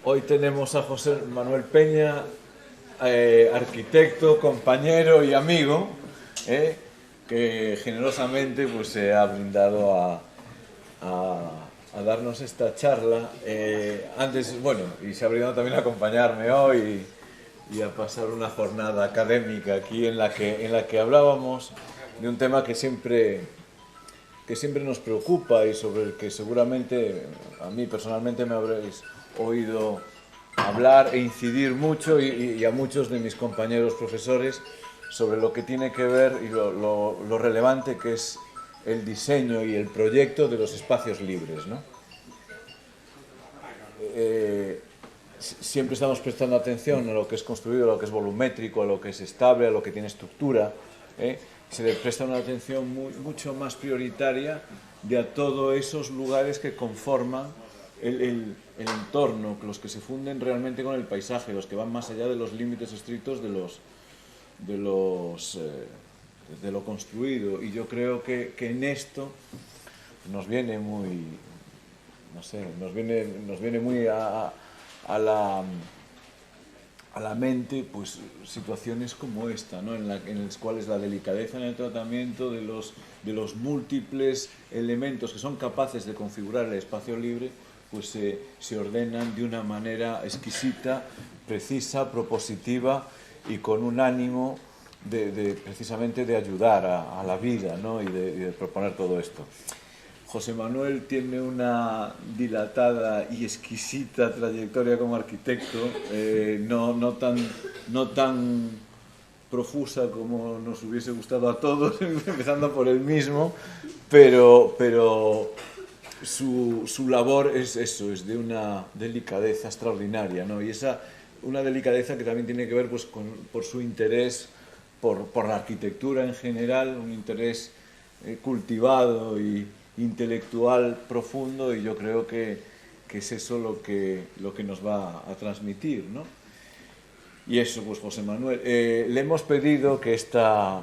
Hoy tenemos a José Manuel Peña, arquitecto, compañero y amigo, que generosamente pues, se ha brindado a darnos esta charla. Antes, bueno, y se ha brindado también a acompañarme hoy y a pasar una jornada académica aquí en la que hablábamos de un tema que siempre nos preocupa y sobre el que seguramente a mí personalmente me habréis oído hablar e incidir mucho y a muchos de mis compañeros profesores sobre lo que tiene que ver y lo relevante que es el diseño y el proyecto de los espacios libres, ¿no? Siempre estamos prestando atención a lo que es construido, a lo que es volumétrico, a lo que es estable, a lo que tiene estructura. Se le presta una atención mucho más prioritaria de a todos esos lugares que conforman el entorno, los que se funden realmente con el paisaje, los que van más allá de los límites estrictos de lo construido. Y yo creo que en esto nos viene muy, no sé, nos viene muy a la mente pues situaciones como esta, ¿no? en las cuales la delicadeza en el tratamiento de los múltiples elementos que son capaces de configurar el espacio libre pues se ordenan de una manera exquisita, precisa, propositiva y con un ánimo precisamente de ayudar a la vida, ¿no? y de proponer todo esto. José Manuel tiene una dilatada y exquisita trayectoria como arquitecto, no tan profusa como nos hubiese gustado a todos, empezando por él mismo, pero su labor es eso, es de una delicadeza extraordinaria, ¿no? Y una delicadeza que también tiene que ver pues, por su interés por la arquitectura en general, un interés cultivado y intelectual profundo, y yo creo que es eso lo que nos va a transmitir, ¿no? Y eso, pues José Manuel, le hemos pedido que esta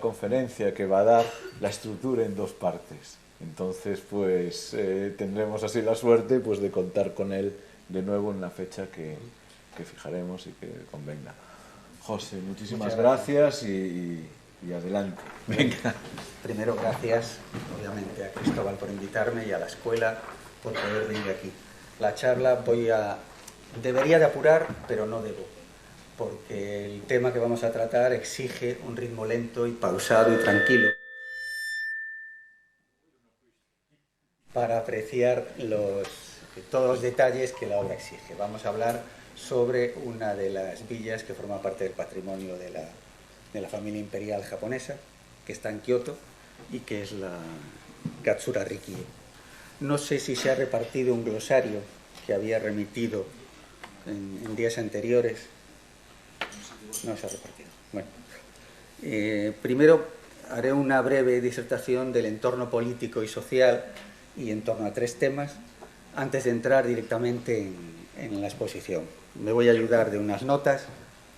conferencia que va a dar la estructura en dos partes. Entonces, pues tendremos así la suerte pues, de contar con él de nuevo en la fecha que fijaremos y que convenga. José, muchísimas gracias y adelante. Venga. Primero, gracias, obviamente, a Cristóbal por invitarme y a la escuela por poder venir aquí. La charla debería de apurar, pero no debo, porque el tema que vamos a tratar exige un ritmo lento y pausado y tranquilo para apreciar todos los detalles que la obra exige. Vamos a hablar sobre una de las villas que forma parte del patrimonio de la familia imperial japonesa, que está en Kioto y que es la Katsura Rikie. No sé si se ha repartido un glosario que había remitido en días anteriores. No se ha repartido. Bueno, primero haré una breve disertación del entorno político y social y en torno a tres temas antes de entrar directamente en la exposición. Me voy a ayudar de unas notas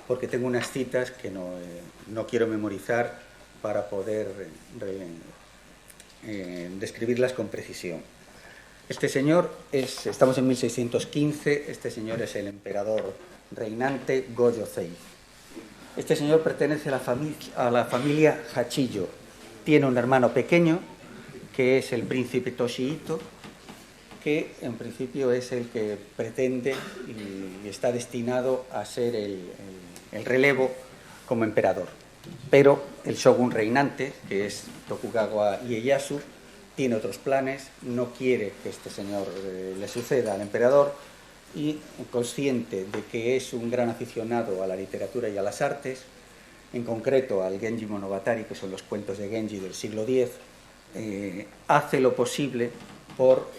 porque tengo unas citas que no quiero memorizar para poder describirlas con precisión. Este señor estamos en 1615, este señor es el emperador reinante Go-Yōzei. Este señor pertenece a la familia Hachiyo. Tiene un hermano pequeño, que es el príncipe Toshihito, que en principio es el que pretende y está destinado a ser el relevo como emperador. Pero el shogun reinante, que es Tokugawa Ieyasu, tiene otros planes, no quiere que este señor le suceda al emperador y, consciente de que es un gran aficionado a la literatura y a las artes, en concreto al Genji Monogatari, que son los cuentos de Genji del siglo X, hace lo posible por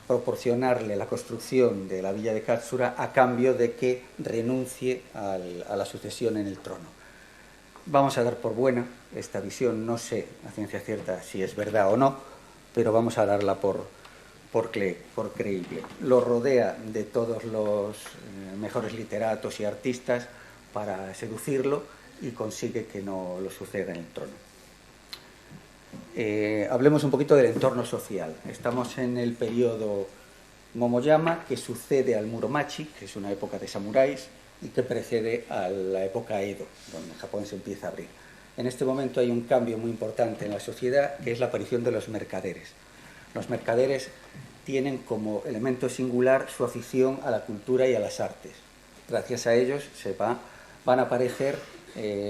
proporcionarle la construcción de la villa de Katsura a cambio de que renuncie a la sucesión en el trono. Vamos a dar por buena esta visión, no sé a ciencia cierta si es verdad o no, pero vamos a darla por creíble. Lo rodea de todos los mejores literatos y artistas para seducirlo y consigue que no lo suceda en el trono. Hablemos un poquito del entorno social. Estamos en el periodo Momoyama, que sucede al Muromachi, que es una época de samuráis, y que precede a la época Edo, donde Japón se empieza a abrir. En este momento hay un cambio muy importante en la sociedad, que es la aparición de los mercaderes. Los mercaderes tienen como elemento singular su afición a la cultura y a las artes. Gracias a ellos van a aparecer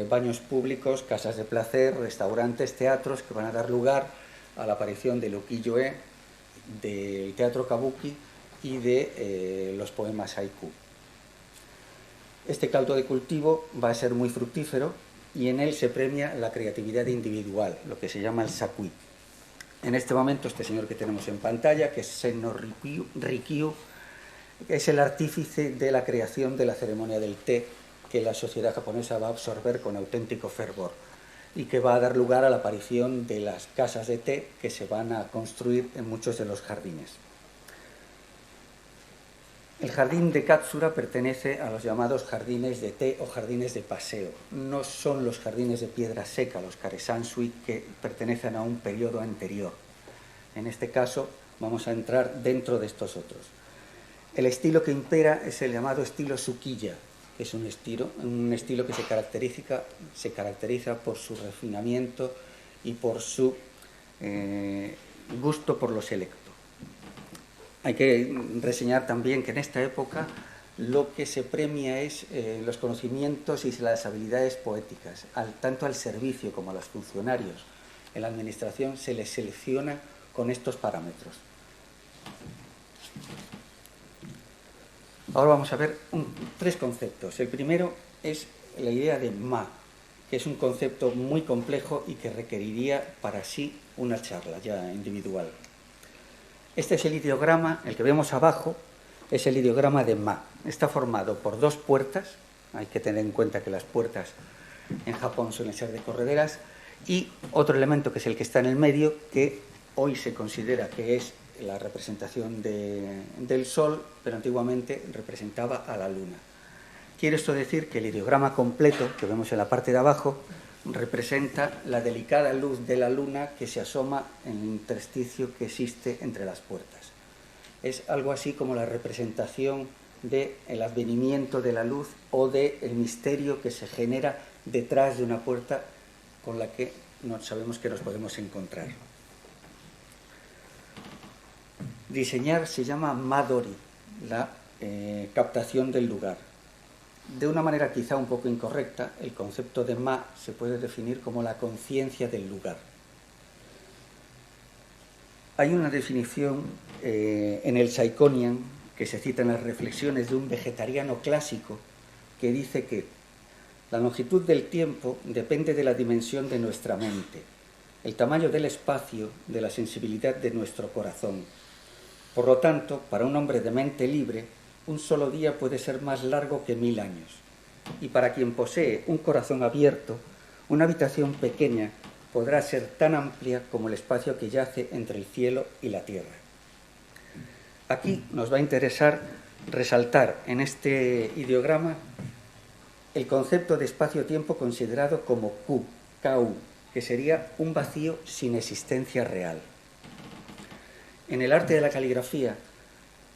baños públicos, casas de placer, restaurantes, teatros, que van a dar lugar a la aparición del ukiyo-e, del teatro kabuki y de los poemas haiku. Este caldo de cultivo va a ser muy fructífero y en él se premia la creatividad individual, lo que se llama el sakui. En este momento, este señor que tenemos en pantalla, que es Senno Rikyu, es el artífice de la creación de la ceremonia del té, que la sociedad japonesa va a absorber con auténtico fervor y que va a dar lugar a la aparición de las casas de té que se van a construir en muchos de los jardines. El jardín de Katsura pertenece a los llamados jardines de té o jardines de paseo. No son los jardines de piedra seca, los karesansui, que pertenecen a un periodo anterior. En este caso vamos a entrar dentro de estos otros. El estilo que impera es el llamado estilo Tsukiya, que es un estilo que se caracteriza por su refinamiento y por su gusto por lo selecto. Hay que reseñar también que en esta época lo que se premia es los conocimientos y las habilidades poéticas, tanto al servicio como a los funcionarios. En la administración se les selecciona con estos parámetros. Ahora vamos a ver tres conceptos. El primero es la idea de ma, que es un concepto muy complejo y que requeriría para sí una charla ya individual. Este es el ideograma, el que vemos abajo, es el ideograma de ma. Está formado por dos puertas, hay que tener en cuenta que las puertas en Japón suelen ser de correderas, y otro elemento que es el que está en el medio, que hoy se considera que es la representación del Sol, pero antiguamente representaba a la Luna. Quiere esto decir que el ideograma completo, que vemos en la parte de abajo, representa la delicada luz de la Luna que se asoma en el intersticio que existe entre las puertas. Es algo así como la representación del advenimiento de la luz o del misterio que se genera detrás de una puerta con la que no sabemos que nos podemos encontrar. Diseñar se llama Madori, la captación del lugar. De una manera quizá un poco incorrecta, el concepto de ma se puede definir como la conciencia del lugar. Hay una definición en el Saikonian, que se cita en las reflexiones de un vegetariano clásico, que dice que la longitud del tiempo depende de la dimensión de nuestra mente, el tamaño del espacio, de la sensibilidad de nuestro corazón. Por lo tanto, para un hombre de mente libre, un solo día puede ser más largo que 1000 años. Y para quien posee un corazón abierto, una habitación pequeña podrá ser tan amplia como el espacio que yace entre el cielo y la tierra. Aquí nos va a interesar resaltar en este ideograma el concepto de espacio-tiempo considerado como Ku, que sería un vacío sin existencia real. En el arte de la caligrafía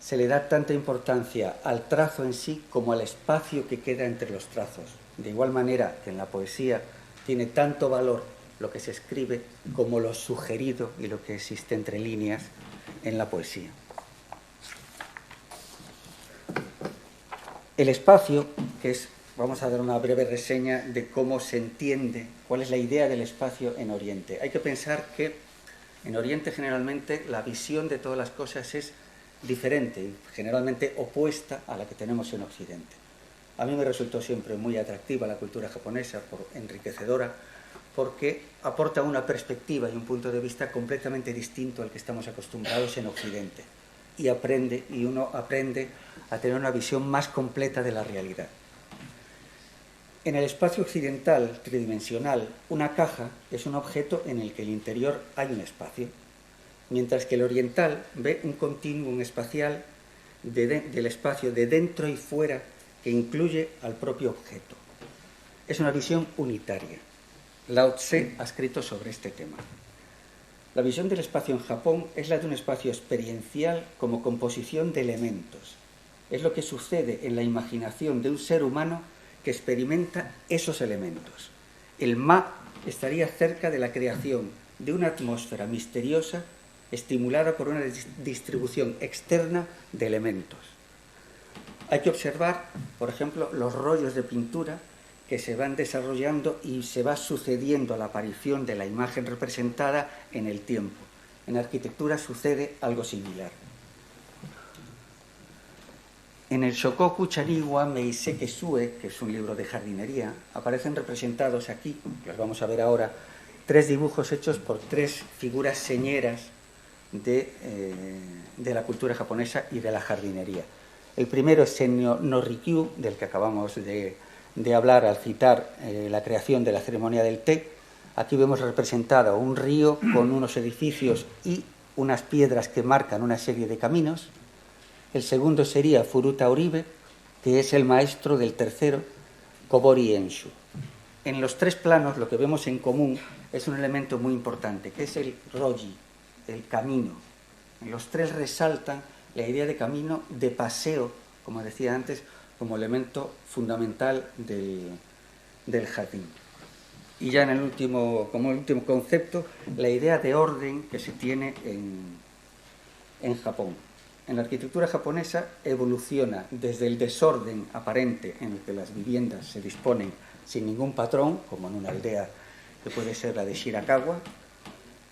se le da tanta importancia al trazo en sí como al espacio que queda entre los trazos. De igual manera que en la poesía tiene tanto valor lo que se escribe como lo sugerido y lo que existe entre líneas en la poesía. El espacio, que es, vamos a dar una breve reseña de cómo se entiende, cuál es la idea del espacio en Oriente. Hay que pensar que en Oriente generalmente la visión de todas las cosas es diferente y generalmente opuesta a la que tenemos en Occidente. A mí me resultó siempre muy atractiva la cultura japonesa, enriquecedora, porque aporta una perspectiva y un punto de vista completamente distinto al que estamos acostumbrados en Occidente. Y uno aprende a tener una visión más completa de la realidad. En el espacio occidental tridimensional, una caja es un objeto en el que el interior hay un espacio, mientras que el oriental ve un continuum espacial del espacio de dentro y fuera que incluye al propio objeto. Es una visión unitaria. Lao Tse ha escrito sobre este tema. La visión del espacio en Japón es la de un espacio experiencial como composición de elementos. Es lo que sucede en la imaginación de un ser humano que experimenta esos elementos. El Ma estaría cerca de la creación de una atmósfera misteriosa estimulada por una distribución externa de elementos. Hay que observar, por ejemplo, los rollos de pintura que se van desarrollando y se va sucediendo a la aparición de la imagen representada en el tiempo. En arquitectura sucede algo similar. En el Shokoku Chaniwa Meiseke Sue, que es un libro de jardinería, aparecen representados aquí, que los vamos a ver ahora, 3 dibujos hechos por 3 figuras señeras de la cultura japonesa y de la jardinería. El primero es Senno no Rikyu, del que acabamos de hablar al citar la creación de la ceremonia del té. Aquí vemos representado un río con unos edificios y unas piedras que marcan una serie de caminos. El segundo sería Furuta Oribe, que es el maestro del tercero, Kobori Enshu. En los 3 planos lo que vemos en común es un elemento muy importante, que es el roji, el camino. En los 3 resaltan la idea de camino, de paseo, como decía antes, como elemento fundamental del jardín. Y ya como último concepto, la idea de orden que se tiene en Japón. En la arquitectura japonesa evoluciona desde el desorden aparente en el que las viviendas se disponen sin ningún patrón, como en una aldea que puede ser la de Shirakawa,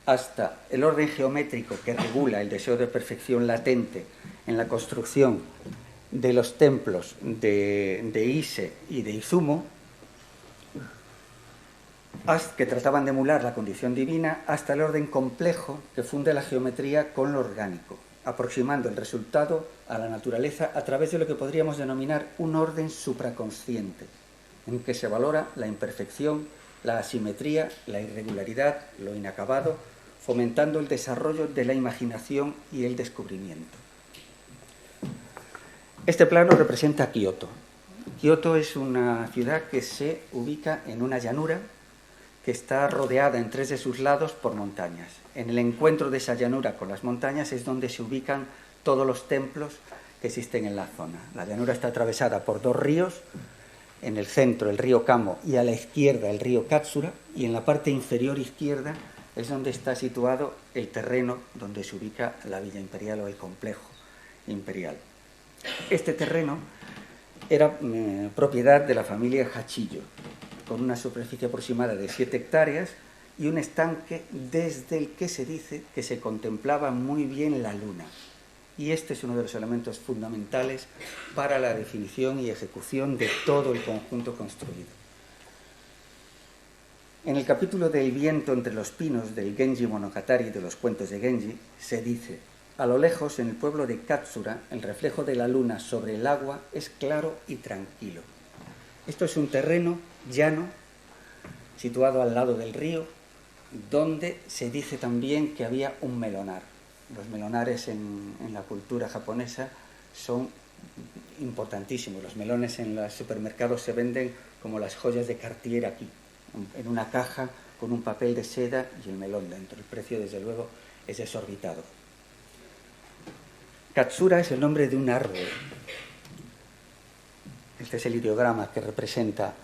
hasta el orden geométrico que regula el deseo de perfección latente en la construcción de los templos de Ise y de Izumo, que trataban de emular la condición divina, hasta el orden complejo que funde la geometría con lo orgánico, aproximando el resultado a la naturaleza a través de lo que podríamos denominar un orden supraconsciente, en que se valora la imperfección, la asimetría, la irregularidad, lo inacabado, fomentando el desarrollo de la imaginación y el descubrimiento. Este plano representa Kioto. Kioto es una ciudad que se ubica en una llanura que está rodeada en 3 de sus lados por montañas. En el encuentro de esa llanura con las montañas es donde se ubican todos los templos que existen en la zona. La llanura está atravesada por 2 ríos, en el centro el río Kamo y a la izquierda el río Katsura, y en la parte inferior izquierda es donde está situado el terreno donde se ubica la villa imperial o el complejo imperial. Este terreno era propiedad de la familia Hachillo, con una superficie aproximada de 7 hectáreas y un estanque desde el que se dice que se contemplaba muy bien la luna. Y este es uno de los elementos fundamentales para la definición y ejecución de todo el conjunto construido. En el capítulo del viento entre los pinos del Genji Monogatari de los cuentos de Genji se dice: a lo lejos, en el pueblo de Katsura, el reflejo de la luna sobre el agua es claro y tranquilo. Esto es un terreno llano, situado al lado del río, donde se dice también que había un melonar. Los melonares en la cultura japonesa son importantísimos. Los melones en los supermercados se venden como las joyas de Cartier aquí, en una caja con un papel de seda y el melón dentro. El precio, desde luego, es desorbitado. Katsura es el nombre de un árbol. Este es el ideograma que representa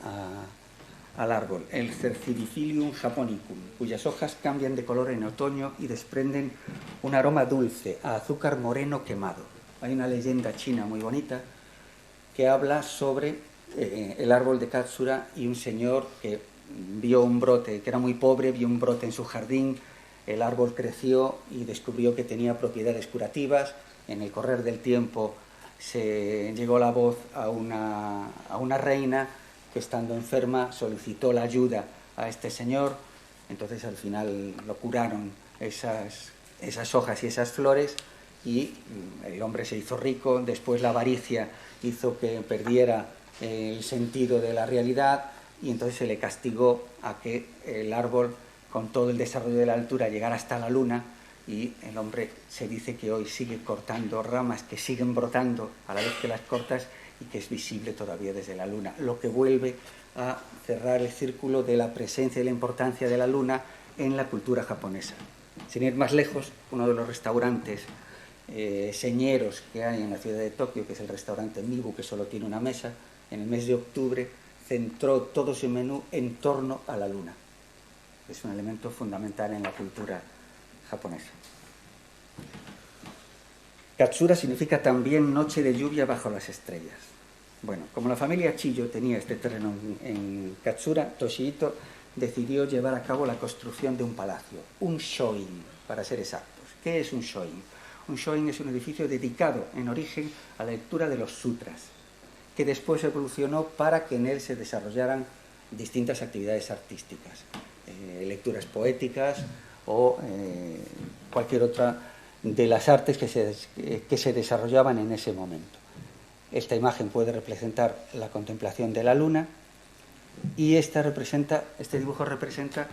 al árbol, el Cercidifilium japonicum, cuyas hojas cambian de color en otoño y desprenden un aroma dulce a azúcar moreno quemado. Hay una leyenda china muy bonita que habla sobre el árbol de Katsura y un señor que vio un brote, que era muy pobre, vio un brote en su jardín, el árbol creció y descubrió que tenía propiedades curativas. En el correr del tiempo se llegó la voz a una reina que, estando enferma, solicitó la ayuda a este señor. Entonces al final lo curaron esas hojas y esas flores, y el hombre se hizo rico. Después la avaricia hizo que perdiera el sentido de la realidad, y entonces se le castigó a que el árbol, con todo el desarrollo de la altura, llegara hasta la luna, y el hombre se dice que hoy sigue cortando ramas que siguen brotando a la vez que las cortas y que es visible todavía desde la luna, lo que vuelve a cerrar el círculo de la presencia y la importancia de la luna en la cultura japonesa. Sin ir más lejos, uno de los restaurantes señeros que hay en la ciudad de Tokio, que es el restaurante Mibu, que solo tiene una mesa, en el mes de octubre centró todo su menú en torno a la luna. Es un elemento fundamental en la cultura japonesa. Katsura significa también noche de lluvia bajo las estrellas. Bueno, como la familia Chiyo tenía este terreno en Katsura, Toshihito decidió llevar a cabo la construcción de un palacio, un shoin, para ser exactos. ¿Qué es un shoin? Un shoin es un edificio dedicado en origen a la lectura de los sutras, que después evolucionó para que en él se desarrollaran distintas actividades artísticas, lecturas poéticas o cualquier otra de las artes que se desarrollaban en ese momento. Esta imagen puede representar la contemplación de la luna y este dibujo representa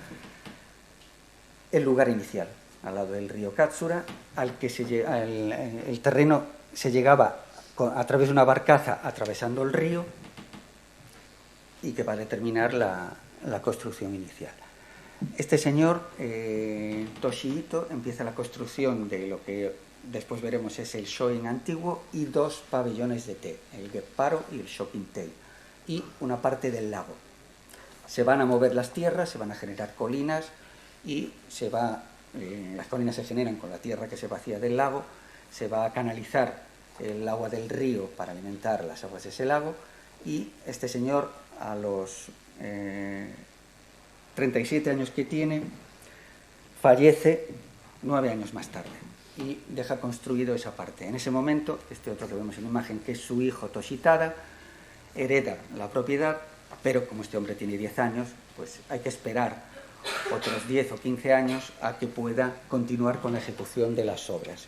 el lugar inicial, al lado del río Katsura, el terreno se llegaba a través de una barcaza atravesando el río y que va a determinar la construcción inicial. Este señor, Toshihito, empieza la construcción de lo que después veremos es el shoin antiguo y dos pabellones de té, el Gepparo y el Shokintei, y una parte del lago. Se van a mover las tierras, se van a generar colinas y las colinas se generan con la tierra que se vacía del lago, se va a canalizar el agua del río para alimentar las aguas de ese lago y este señor a los 37 años que tiene fallece 9 años más tarde y deja construido esa parte. En ese momento, este otro que vemos en la imagen, que es su hijo Toshitada, hereda la propiedad, pero como este hombre tiene 10 años, pues hay que esperar otros 10 o 15 años a que pueda continuar con la ejecución de las obras.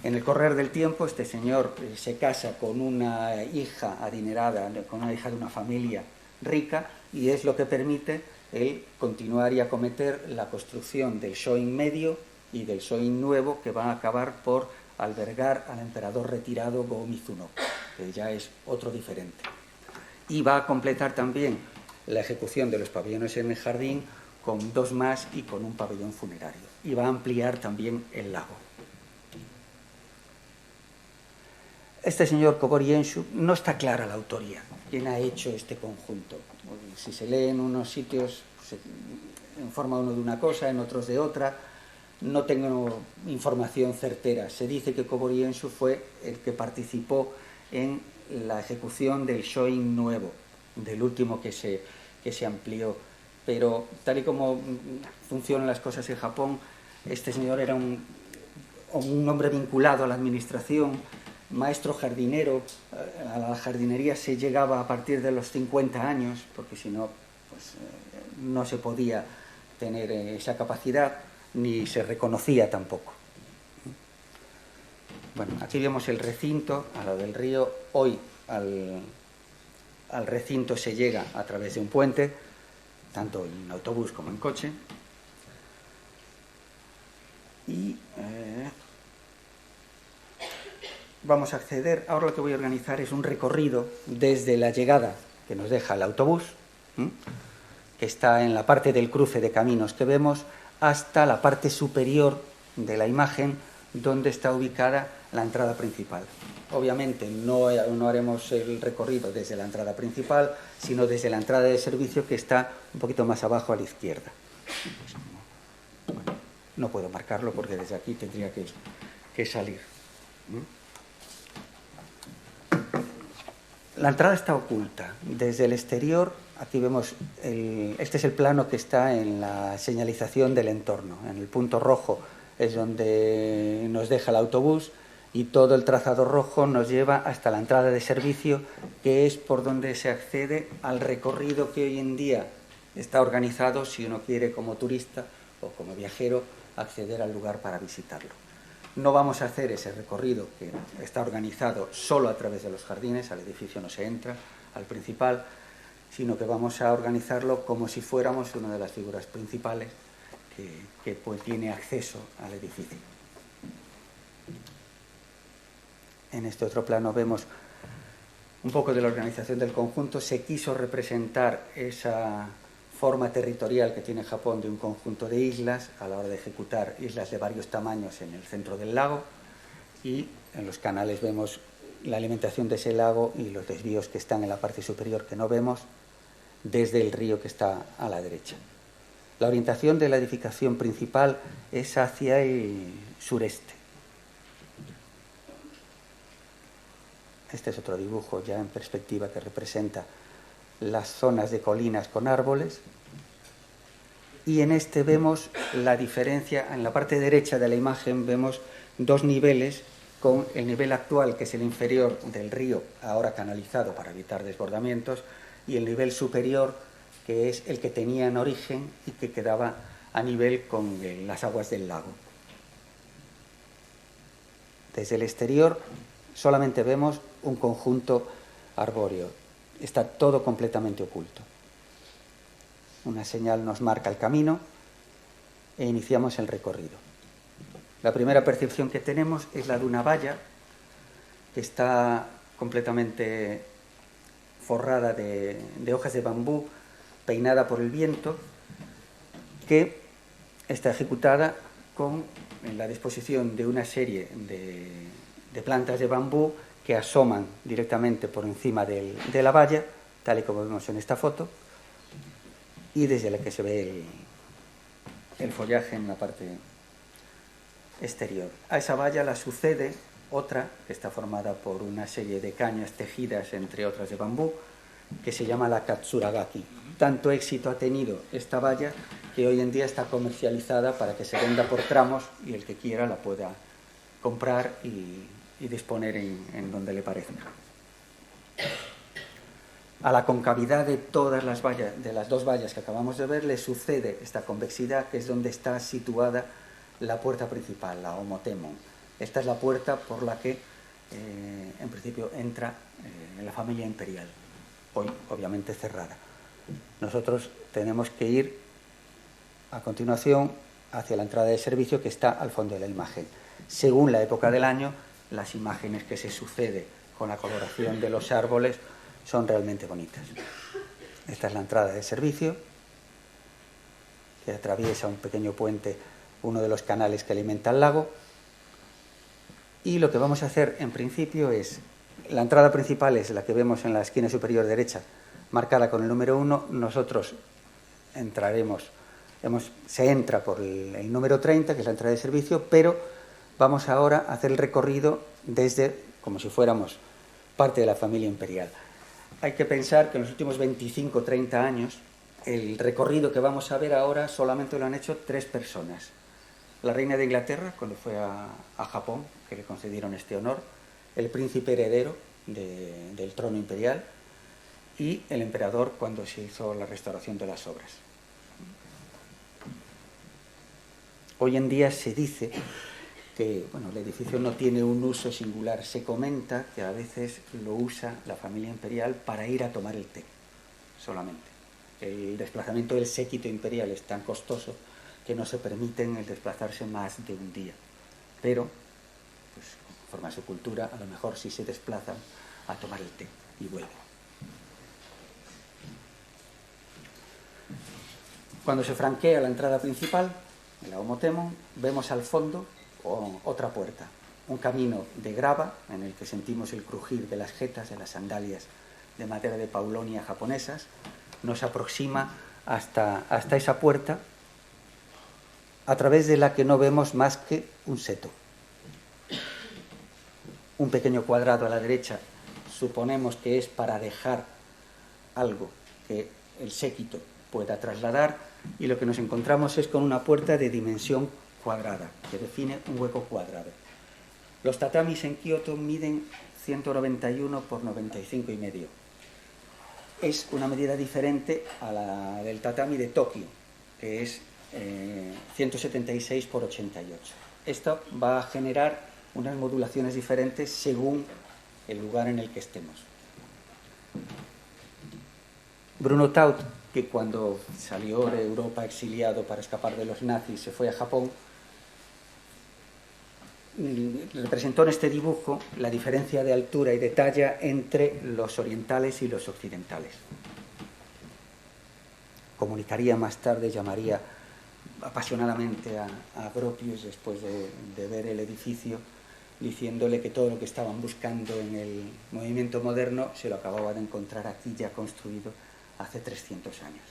En el correr del tiempo, este señor se casa con una hija adinerada, con una hija de una familia rica, y es lo que permite él continuar y acometer la construcción del shoin medio y del shoin nuevo, que va a acabar por albergar al emperador retirado Go-Mizuno, que ya es otro diferente. Y va a completar también la ejecución de los pabellones en el jardín con 2 más y con un pabellón funerario. Y va a ampliar también el lago. Este señor Kobori Enshu, no está clara la autoría. ¿Quién ha hecho este conjunto? Si se lee en unos sitios, se informa uno de una cosa, en otros de otra. No tengo información certera. Se dice que Kobori Enshu fue el que participó en la ejecución del shoin nuevo, del último que se amplió. Pero tal y como funcionan las cosas en Japón, este señor era un hombre vinculado a la administración, maestro jardinero. A la jardinería se llegaba a partir de los 50 años, porque si no, pues, no se podía tener esa capacidad, ni se reconocía tampoco. Bueno, aquí vemos el recinto, a lo del río. Hoy al recinto se llega a través de un puente, tanto en autobús como en coche. Y vamos a acceder. Ahora lo que voy a organizar es un recorrido desde la llegada que nos deja el autobús, que está en la parte del cruce de caminos que vemos, hasta la parte superior de la imagen, donde está ubicada la entrada principal. Obviamente no haremos el recorrido desde la entrada principal, sino desde la entrada de servicio, que está un poquito más abajo a la izquierda. Bueno, no puedo marcarlo porque desde aquí tendría que salir. La entrada está oculta. Desde el exterior, aquí vemos, este es el plano que está en la señalización del entorno. En el punto rojo es donde nos deja el autobús y todo el trazado rojo nos lleva hasta la entrada de servicio, que es por donde se accede al recorrido que hoy en día está organizado si uno quiere, como turista o como viajero, acceder al lugar para visitarlo. No vamos a hacer ese recorrido que está organizado solo a través de los jardines, al edificio no se entra, al principal, sino que vamos a organizarlo como si fuéramos una de las figuras principales que pues tiene acceso al edificio. En este otro plano vemos un poco de la organización del conjunto. Se quiso representar esa forma territorial que tiene Japón de un conjunto de islas a la hora de ejecutar islas de varios tamaños en el centro del lago, y en los canales vemos la alimentación de ese lago y los desvíos que están en la parte superior que no vemos desde el río que está a la derecha. La orientación de la edificación principal es hacia el sureste. Este es otro dibujo ya en perspectiva que representa las zonas de colinas con árboles, y en este vemos la diferencia. En la parte derecha de la imagen vemos dos niveles, con el nivel actual, que es el inferior del río, ahora canalizado para evitar desbordamientos, y el nivel superior, que es el que tenía en origen y que quedaba a nivel con las aguas del lago. Desde el exterior solamente vemos un conjunto arbóreo, está todo completamente oculto. Una señal nos marca el camino e iniciamos el recorrido. La primera percepción que tenemos es la de una valla que está completamente forrada de hojas de bambú, peinada por el viento, que está ejecutada con la disposición de una serie de plantas de bambú que asoman directamente por encima de la valla, tal y como vemos en esta foto, y desde la que se ve el follaje en la parte exterior. A esa valla la sucede otra que está formada por una serie de cañas tejidas, entre otras de bambú, que se llama la Katsuragaki. Tanto éxito ha tenido esta valla que hoy en día está comercializada para que se venda por tramos y el que quiera la pueda comprar y disponer en donde le parezca. A la concavidad de todas las vallas, de las dos vallas que acabamos de ver, le sucede esta convexidad, que es donde está situada la puerta principal, la Omotemon. Esta es la puerta por la que en principio entra la familia imperial, hoy obviamente cerrada. Nosotros tenemos que ir a continuación hacia la entrada de servicio, que está al fondo de la imagen. Según la época del año, las imágenes que se suceden con la coloración de los árboles son realmente bonitas. Esta es la entrada de servicio, que atraviesa un pequeño puente, uno de los canales que alimenta el lago, y lo que vamos a hacer en principio es, la entrada principal es la que vemos en la esquina superior derecha, marcada con el número 1, nosotros entraremos, se entra por el número 30, que es la entrada de servicio, pero vamos ahora a hacer el recorrido desde, como si fuéramos parte de la familia imperial. Hay que pensar que en los últimos 25 o 30 años, el recorrido que vamos a ver ahora solamente lo han hecho 3 personas. La reina de Inglaterra, cuando fue a Japón, que le concedieron este honor, el príncipe heredero del trono imperial, y el emperador cuando se hizo la restauración de las obras. Hoy en día se dice que el edificio no tiene un uso singular. Se comenta que a veces lo usa la familia imperial para ir a tomar el té, solamente. El desplazamiento del séquito imperial es tan costoso que no se permiten el desplazarse más de un día. Pero, pues, conforme a su cultura, a lo mejor sí se desplazan a tomar el té y vuelven. Cuando se franquea la entrada principal, en la Omotemon, vemos al fondo otra puerta, un camino de grava en el que sentimos el crujir de las jetas de las sandalias de madera de paulonia japonesas. Nos aproxima hasta esa puerta, a través de la que no vemos más que un seto. Un pequeño cuadrado a la derecha, suponemos que es para dejar algo que el séquito pueda trasladar, y lo que nos encontramos es con una puerta de dimensión cuadrada, que define un hueco cuadrado. Los tatamis en Kioto miden 191 por 95,5. Es una medida diferente a la del tatami de Tokio, que es 176 por 88. Esto va a generar unas modulaciones diferentes según el lugar en el que estemos. Bruno Taut, que cuando salió de Europa exiliado para escapar de los nazis se fue a Japón, representó en este dibujo la diferencia de altura y de talla entre los orientales y los occidentales. comunicaría más tarde, llamaría apasionadamente a Gropius después de ver el edificio, diciéndole que todo lo que estaban buscando en el movimiento moderno se lo acababa de encontrar aquí ya construido hace 300 años.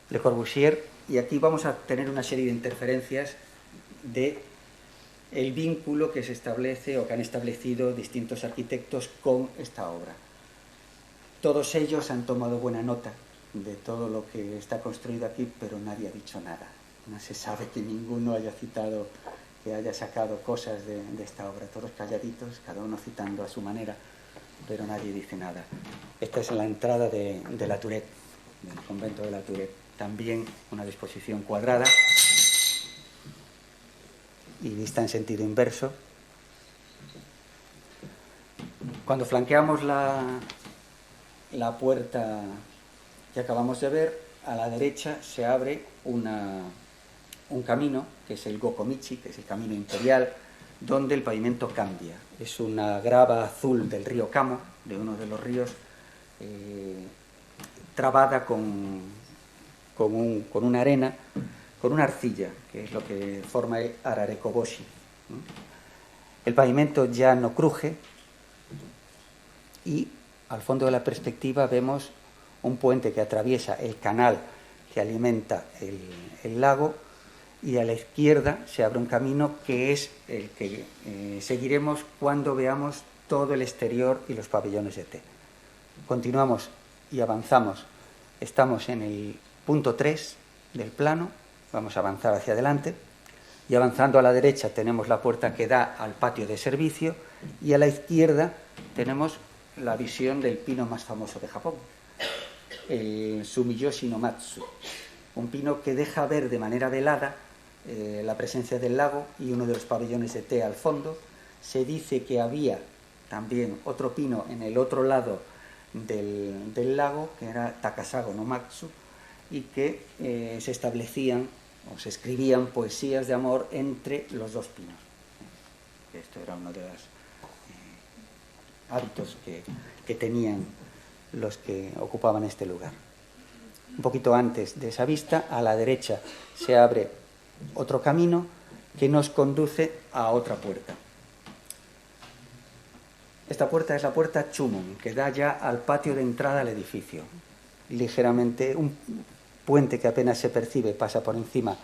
Le Corbusier, y aquí vamos a tener una serie de interferencias de el vínculo que se establece o que han establecido distintos arquitectos con esta obra. Todos ellos han tomado buena nota de todo lo que está construido aquí, pero nadie ha dicho nada. No se sabe que ninguno haya citado, que haya sacado cosas de esta obra. Todos calladitos, cada uno citando a su manera, pero nadie dice nada. Esta es la entrada de la Tourette, del convento de la Tourette. También una disposición cuadrada y vista en sentido inverso. Cuando flanqueamos la puerta que acabamos de ver, a la derecha se abre un camino, que es el Gokomichi, que es el camino imperial, donde el pavimento cambia. Es una grava azul del río Kamo, de uno de los ríos, trabada con una arena, con una arcilla, que es lo que forma el Ararekoboshi. El pavimento ya no cruje y al fondo de la perspectiva vemos un puente que atraviesa el canal que alimenta el lago, y a la izquierda se abre un camino que es el que seguiremos cuando veamos todo el exterior y los pabellones de té. Continuamos y avanzamos. Estamos en el punto 3 del plano, vamos a avanzar hacia adelante, y avanzando a la derecha tenemos la puerta que da al patio de servicio, y a la izquierda tenemos la visión del pino más famoso de Japón, el Sumiyoshi no Matsu, un pino que deja ver de manera velada la presencia del lago y uno de los pabellones de té al fondo. Se dice que había también otro pino en el otro lado del lago, que era Takasago no Matsu, y que se establecían o se escribían poesías de amor entre los dos pinos. Esto era uno de los hábitos que tenían los que ocupaban este lugar. Un poquito antes de esa vista, a la derecha se abre otro camino que nos conduce a otra puerta. Esta puerta es la puerta Chumon, que da ya al patio de entrada al edificio. Ligeramente, un puente que apenas se percibe pasa por encima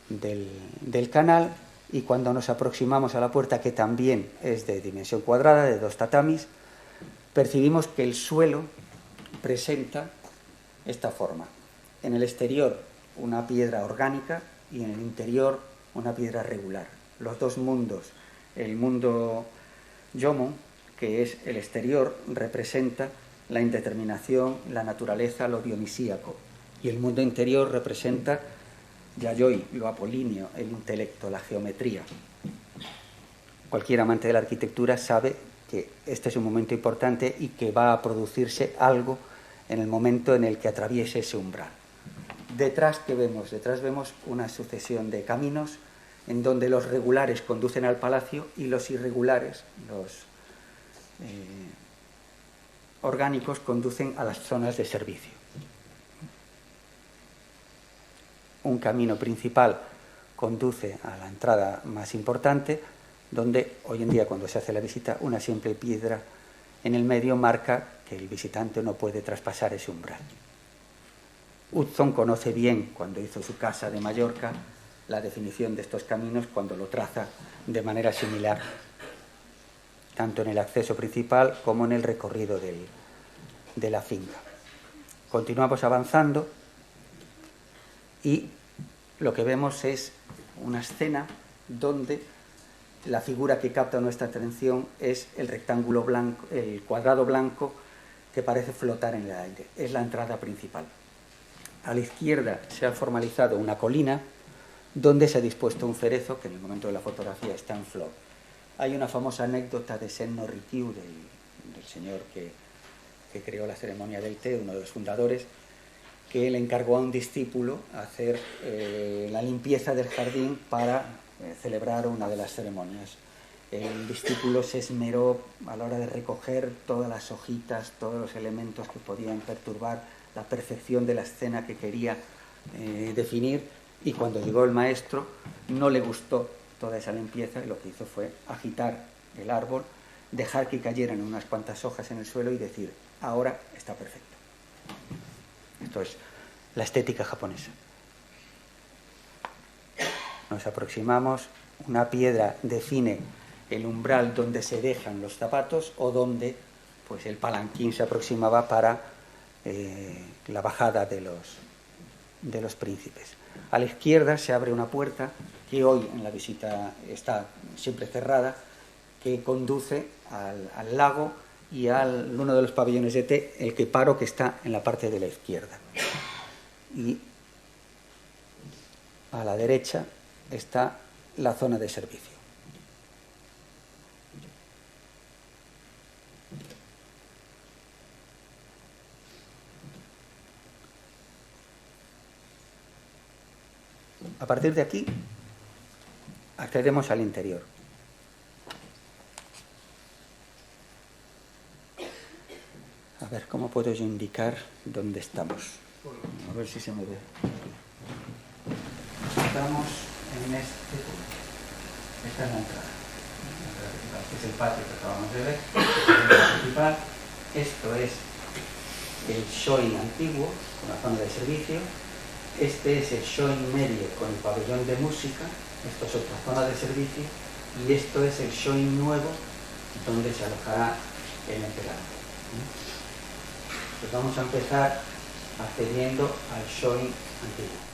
del canal, y cuando nos aproximamos a la puerta, que también es de dimensión cuadrada, de 2 tatamis, percibimos que el suelo presenta esta forma. En el exterior una piedra orgánica y en el interior una piedra regular. Los dos mundos, el mundo Jomon, que es el exterior, representa la indeterminación, la naturaleza, lo dionisíaco, y el mundo interior representa Yayoi, lo apolíneo, el intelecto, la geometría. Cualquier amante de la arquitectura sabe que este es un momento importante y que va a producirse algo en el momento en el que atraviese ese umbral. Detrás, ¿qué vemos? Detrás vemos una sucesión de caminos en donde los regulares conducen al palacio y los irregulares, los orgánicos, conducen a las zonas de servicio. Un camino principal conduce a la entrada más importante, donde hoy en día, cuando se hace la visita, una simple piedra en el medio marca que el visitante no puede traspasar ese umbral. Utzon conoce bien, cuando hizo su casa de Mallorca, la definición de estos caminos, cuando lo traza de manera similar, tanto en el acceso principal como en el recorrido de la finca. Continuamos avanzando y lo que vemos es una escena donde la figura que capta nuestra atención es el rectángulo blanco, el cuadrado blanco que parece flotar en el aire. Es la entrada principal. A la izquierda se ha formalizado una colina donde se ha dispuesto un cerezo que en el momento de la fotografía está en flor. Hay una famosa anécdota de Senno Rikyu, del señor que creó la ceremonia del té, uno de los fundadores, que le encargó a un discípulo hacer la limpieza del jardín para celebrar una de las ceremonias. el discípulo se esmeró a la hora de recoger todas las hojitas, todos los elementos que podían perturbar la perfección de la escena que quería definir, y cuando llegó el maestro no le gustó toda esa limpieza y lo que hizo fue agitar el árbol, dejar que cayeran unas cuantas hojas en el suelo y decir: ahora está perfecto. Esto es la estética japonesa. Nos aproximamos, una piedra define el umbral donde se dejan los zapatos o donde pues el palanquín se aproximaba para la bajada de los príncipes. A la izquierda se abre una puerta que hoy en la visita está siempre cerrada, que conduce al lago y a uno de los pabellones de té, el Keparo, que está en la parte de la izquierda. Y a la derecha está la zona de servicio. A partir de aquí accedemos al interior. A ver, ¿cómo puedo yo indicar dónde estamos? A ver si se me ve. Estamos en esta es la entrada. Este es el patio que acabamos de ver. La principal. Esto es el shoin antiguo, con la zona de servicio. Este es el shoin medio, con el pabellón de música. Esto es otra zona de servicio. Y esto es el shoin nuevo, donde se alojará el emperador. Pues vamos a empezar accediendo al shoin antiguo.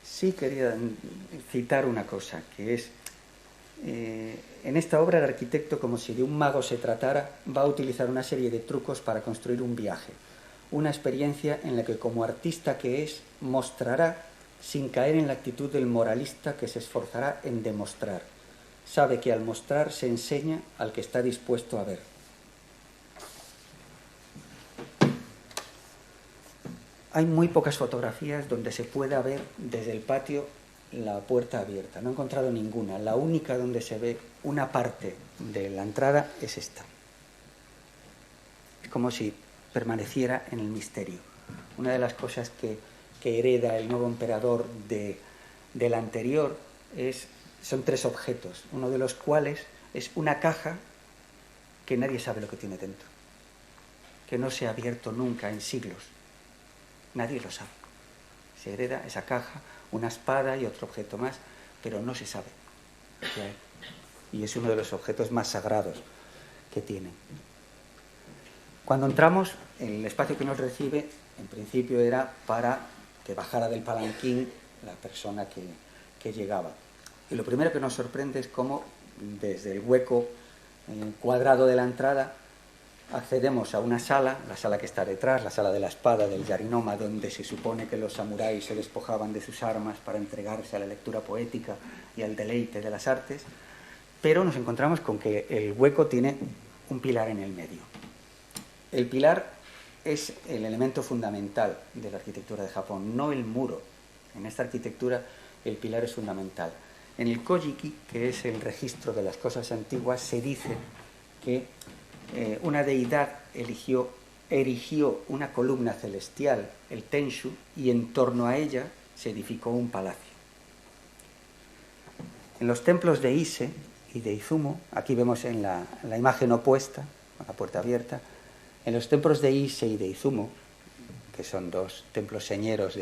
Sí quería citar una cosa, que es, en esta obra el arquitecto, como si de un mago se tratara, va a utilizar una serie de trucos para construir un viaje, una experiencia en la que como artista que es, mostrará sin caer en la actitud del moralista que se esforzará en demostrar. Sabe que al mostrar se enseña al que está dispuesto a ver. Hay muy pocas fotografías donde se pueda ver desde el patio la puerta abierta. No he encontrado ninguna. La única donde se ve una parte de la entrada es esta. Es como si permaneciera en el misterio. Una de las cosas que hereda el nuevo emperador del anterior son 3 objetos, uno de los cuales es una caja que nadie sabe lo que tiene dentro, que no se ha abierto nunca en siglos. Nadie lo sabe. Se hereda esa caja, una espada y otro objeto más, pero no se sabe qué hay. Y es uno de los objetos más sagrados que tienen. Cuando entramos, el espacio que nos recibe, en principio era para que bajara del palanquín la persona que llegaba. Y lo primero que nos sorprende es cómo desde el hueco cuadrado de la entrada accedemos a una sala, la sala que está detrás, la sala de la espada, del yarinoma, donde se supone que los samuráis se despojaban de sus armas para entregarse a la lectura poética y al deleite de las artes, pero nos encontramos con que el hueco tiene un pilar en el medio. El pilar es el elemento fundamental de la arquitectura de Japón, no el muro. En esta arquitectura el pilar es fundamental. En el Kojiki, que es el registro de las cosas antiguas, se dice que una deidad erigió una columna celestial, el Tenshu, y en torno a ella se edificó un palacio. En los templos de Ise y de Izumo, aquí vemos en la imagen opuesta, con la puerta abierta, en los templos de Ise y de Izumo, que son 2 templos señeros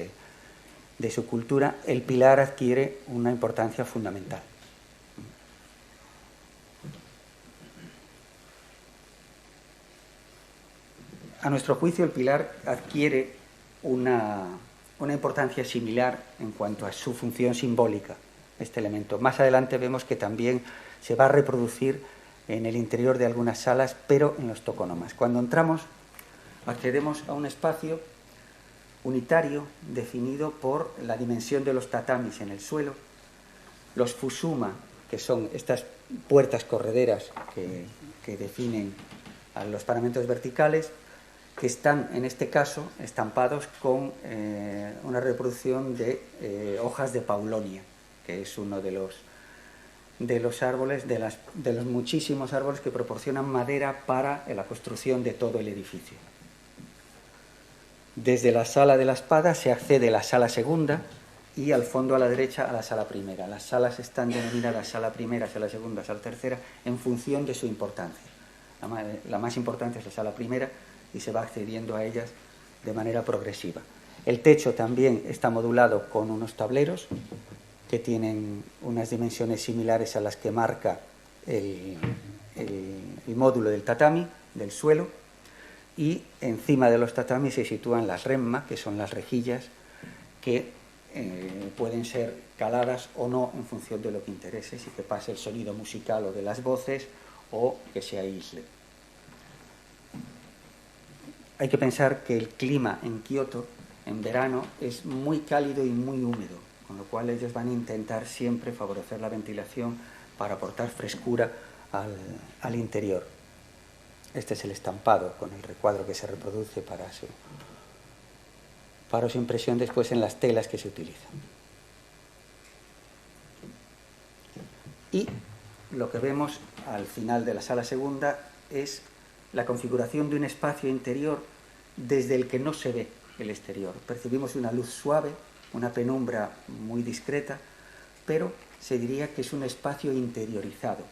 de su cultura, el pilar adquiere una importancia fundamental. A nuestro juicio, el pilar adquiere una importancia similar en cuanto a su función simbólica, este elemento. Más adelante vemos que también se va a reproducir en el interior de algunas salas, pero en los tokonomas. Cuando entramos, accedemos a un espacio unitario definido por la dimensión de los tatamis en el suelo, los fusuma, que son estas puertas correderas que definen a los paramentos verticales, que están, en este caso, estampados con una reproducción de hojas de paulonia, que es uno de los árboles, de los muchísimos árboles que proporcionan madera para la construcción de todo el edificio. Desde la sala de la espada se accede a la sala segunda y al fondo a la derecha a la sala primera. Las salas están denominadas sala primera, sala segunda, sala tercera en función de su importancia. La más importante es la sala primera y se va accediendo a ellas de manera progresiva. El techo también está modulado con unos tableros que tienen unas dimensiones similares a las que marca el módulo del tatami, del suelo, y encima de los tatamis se sitúan las remma, que son las rejillas, que pueden ser caladas o no en función de lo que interese, si que pase el sonido musical o de las voces o que se aísle. Hay que pensar que el clima en Kioto en verano es muy cálido y muy húmedo, con lo cual ellos van a intentar siempre favorecer la ventilación para aportar frescura al interior. Este es el estampado con el recuadro que se reproduce para su impresión después en las telas que se utilizan. Y lo que vemos al final de la sala segunda es la configuración de un espacio interior desde el que no se ve el exterior. Percibimos una luz suave, una penumbra muy discreta, pero se diría que es un espacio interiorizado.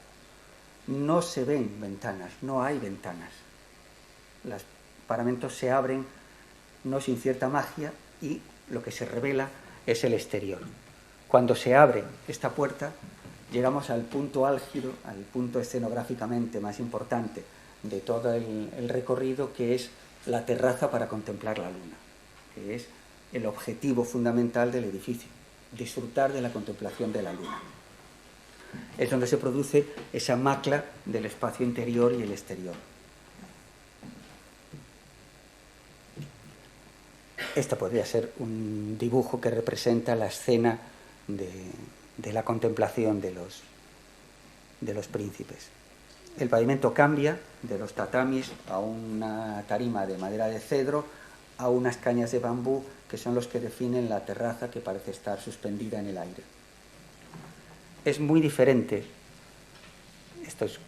No se ven ventanas, no hay ventanas. Los paramentos se abren no sin cierta magia y lo que se revela es el exterior. Cuando se abre esta puerta, llegamos al punto álgido, al punto escenográficamente más importante de todo el recorrido, que es la terraza para contemplar la luna, que es el objetivo fundamental del edificio, disfrutar de la contemplación de la luna. Es donde se produce esa macla del espacio interior y el exterior. Esta podría ser un dibujo que representa la escena de la contemplación de los príncipes. El pavimento cambia de los tatamis a una tarima de madera de cedro, a unas cañas de bambú que son los que definen la terraza, que parece estar suspendida en el aire. Es muy diferente, esto es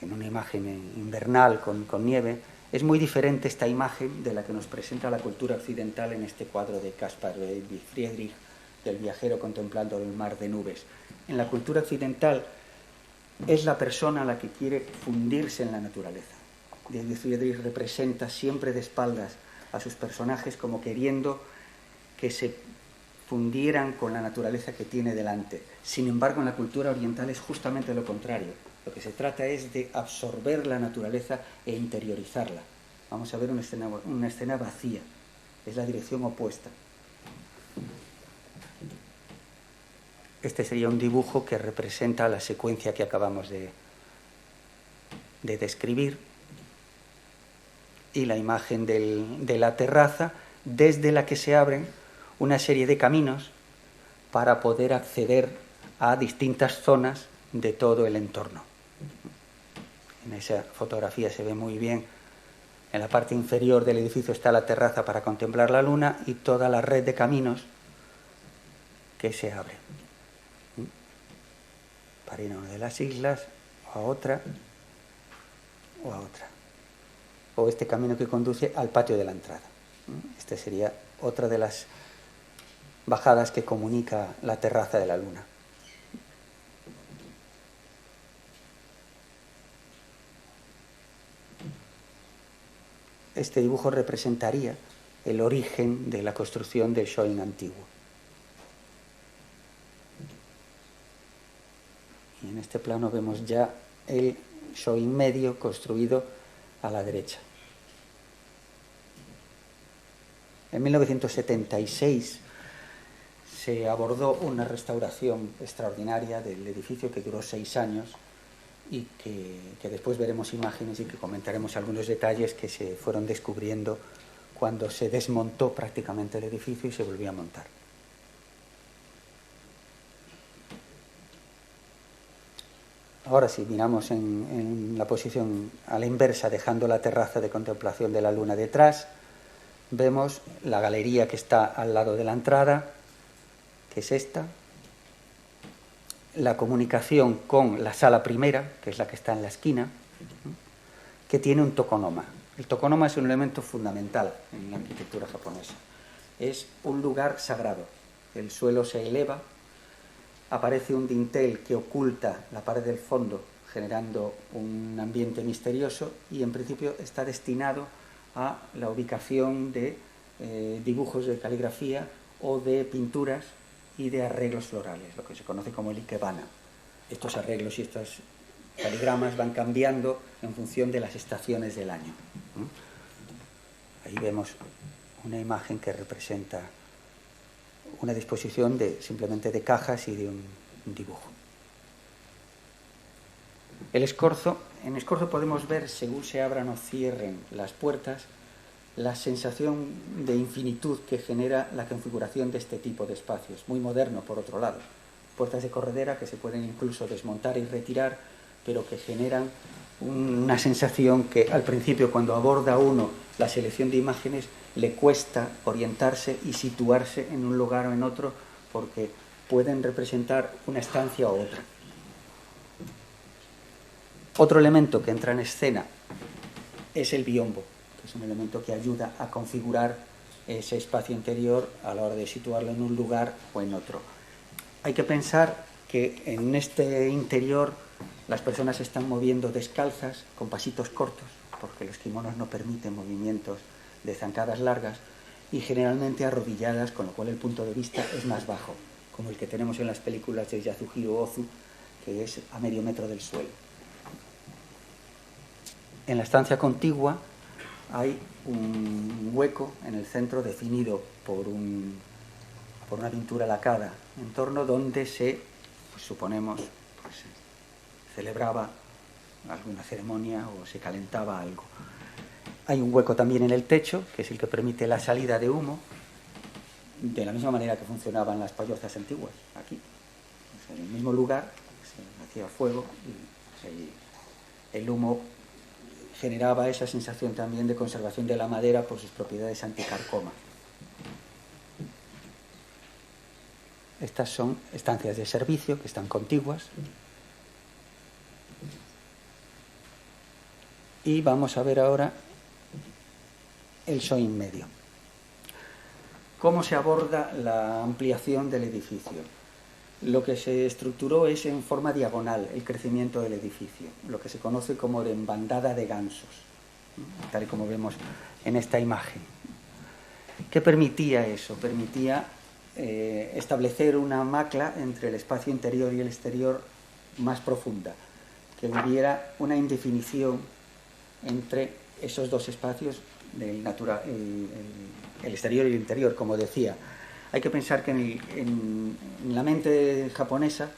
en una imagen invernal con nieve, es muy diferente esta imagen de la que nos presenta la cultura occidental en este cuadro de Caspar David Friedrich, del viajero contemplando el mar de nubes. En la cultura occidental es la persona la que quiere fundirse en la naturaleza. David Friedrich representa siempre de espaldas a sus personajes como queriendo que se fundieran con la naturaleza que tiene delante. Sin embargo, en la cultura oriental es justamente lo contrario. Lo que se trata es de absorber la naturaleza e interiorizarla. Vamos a ver una escena vacía. Es la dirección opuesta. Este sería un dibujo que representa la secuencia que acabamos de describir, y la imagen de la terraza desde la que se abren una serie de caminos para poder acceder a distintas zonas de todo el entorno. En esa fotografía se ve muy bien, en la parte inferior del edificio está la terraza para contemplar la luna y toda la red de caminos que se abren para ir a una de las islas, o a otra, o a otra. O este camino que conduce al patio de la entrada. Esta sería otra de las bajadas que comunica la terraza de la luna. Este dibujo representaría el origen de la construcción del Shoin antiguo. Y en este plano vemos ya el Shoin medio construido a la derecha. En 1976 se abordó una restauración extraordinaria del edificio que duró 6 años y que después veremos imágenes y que comentaremos algunos detalles que se fueron descubriendo cuando se desmontó prácticamente el edificio y se volvió a montar. Ahora si miramos en la posición a la inversa, dejando la terraza de contemplación de la luna detrás, vemos la galería que está al lado de la entrada, que es esta, la comunicación con la sala primera, que es la que está en la esquina, que tiene un tokonoma. El tokonoma es un elemento fundamental en la arquitectura japonesa. Es un lugar sagrado. El suelo se eleva, aparece un dintel que oculta la pared del fondo, generando un ambiente misterioso, y en principio está destinado a la ubicación de dibujos de caligrafía o de pinturas y de arreglos florales, lo que se conoce como el ikebana. Estos arreglos y estos caligramas van cambiando en función de las estaciones del año. Ahí vemos una imagen que representa una disposición simplemente de cajas y de un dibujo. En Escorzo podemos ver, según se abran o cierren las puertas, la sensación de infinitud que genera la configuración de este tipo de espacios, muy moderno por otro lado. Puertas de corredera que se pueden incluso desmontar y retirar, pero que generan una sensación que al principio, cuando aborda uno la selección de imágenes, le cuesta orientarse y situarse en un lugar o en otro, porque pueden representar una estancia u otra. Otro elemento que entra en escena es el biombo, que es un elemento que ayuda a configurar ese espacio interior a la hora de situarlo en un lugar o en otro. Hay que pensar que en este interior las personas se están moviendo descalzas, con pasitos cortos, porque los kimonos no permiten movimientos de zancadas largas, y generalmente arrodilladas, con lo cual el punto de vista es más bajo, como el que tenemos en las películas de Yasuhiro Ozu, que es a medio metro del suelo. En la estancia contigua hay un hueco en el centro definido por una pintura lacada en torno, donde suponemos, celebraba alguna ceremonia o se calentaba algo. Hay un hueco también en el techo, que es el que permite la salida de humo, de la misma manera que funcionaban las payozas antiguas, aquí. En el mismo lugar se hacía fuego y el humo generaba esa sensación también de conservación de la madera por sus propiedades anticarcoma. Estas son estancias de servicio que están contiguas. Y vamos a ver ahora el shoin medio. ¿Cómo se aborda la ampliación del edificio? Lo que se estructuró es en forma diagonal el crecimiento del edificio, lo que se conoce como de bandada de gansos, tal y como vemos en esta imagen. ¿Qué permitía eso? Permitía establecer una macla entre el espacio interior y el exterior más profunda, que hubiera una indefinición entre esos dos espacios, el exterior y el interior, como decía. Hay que pensar que en la mente japonesa,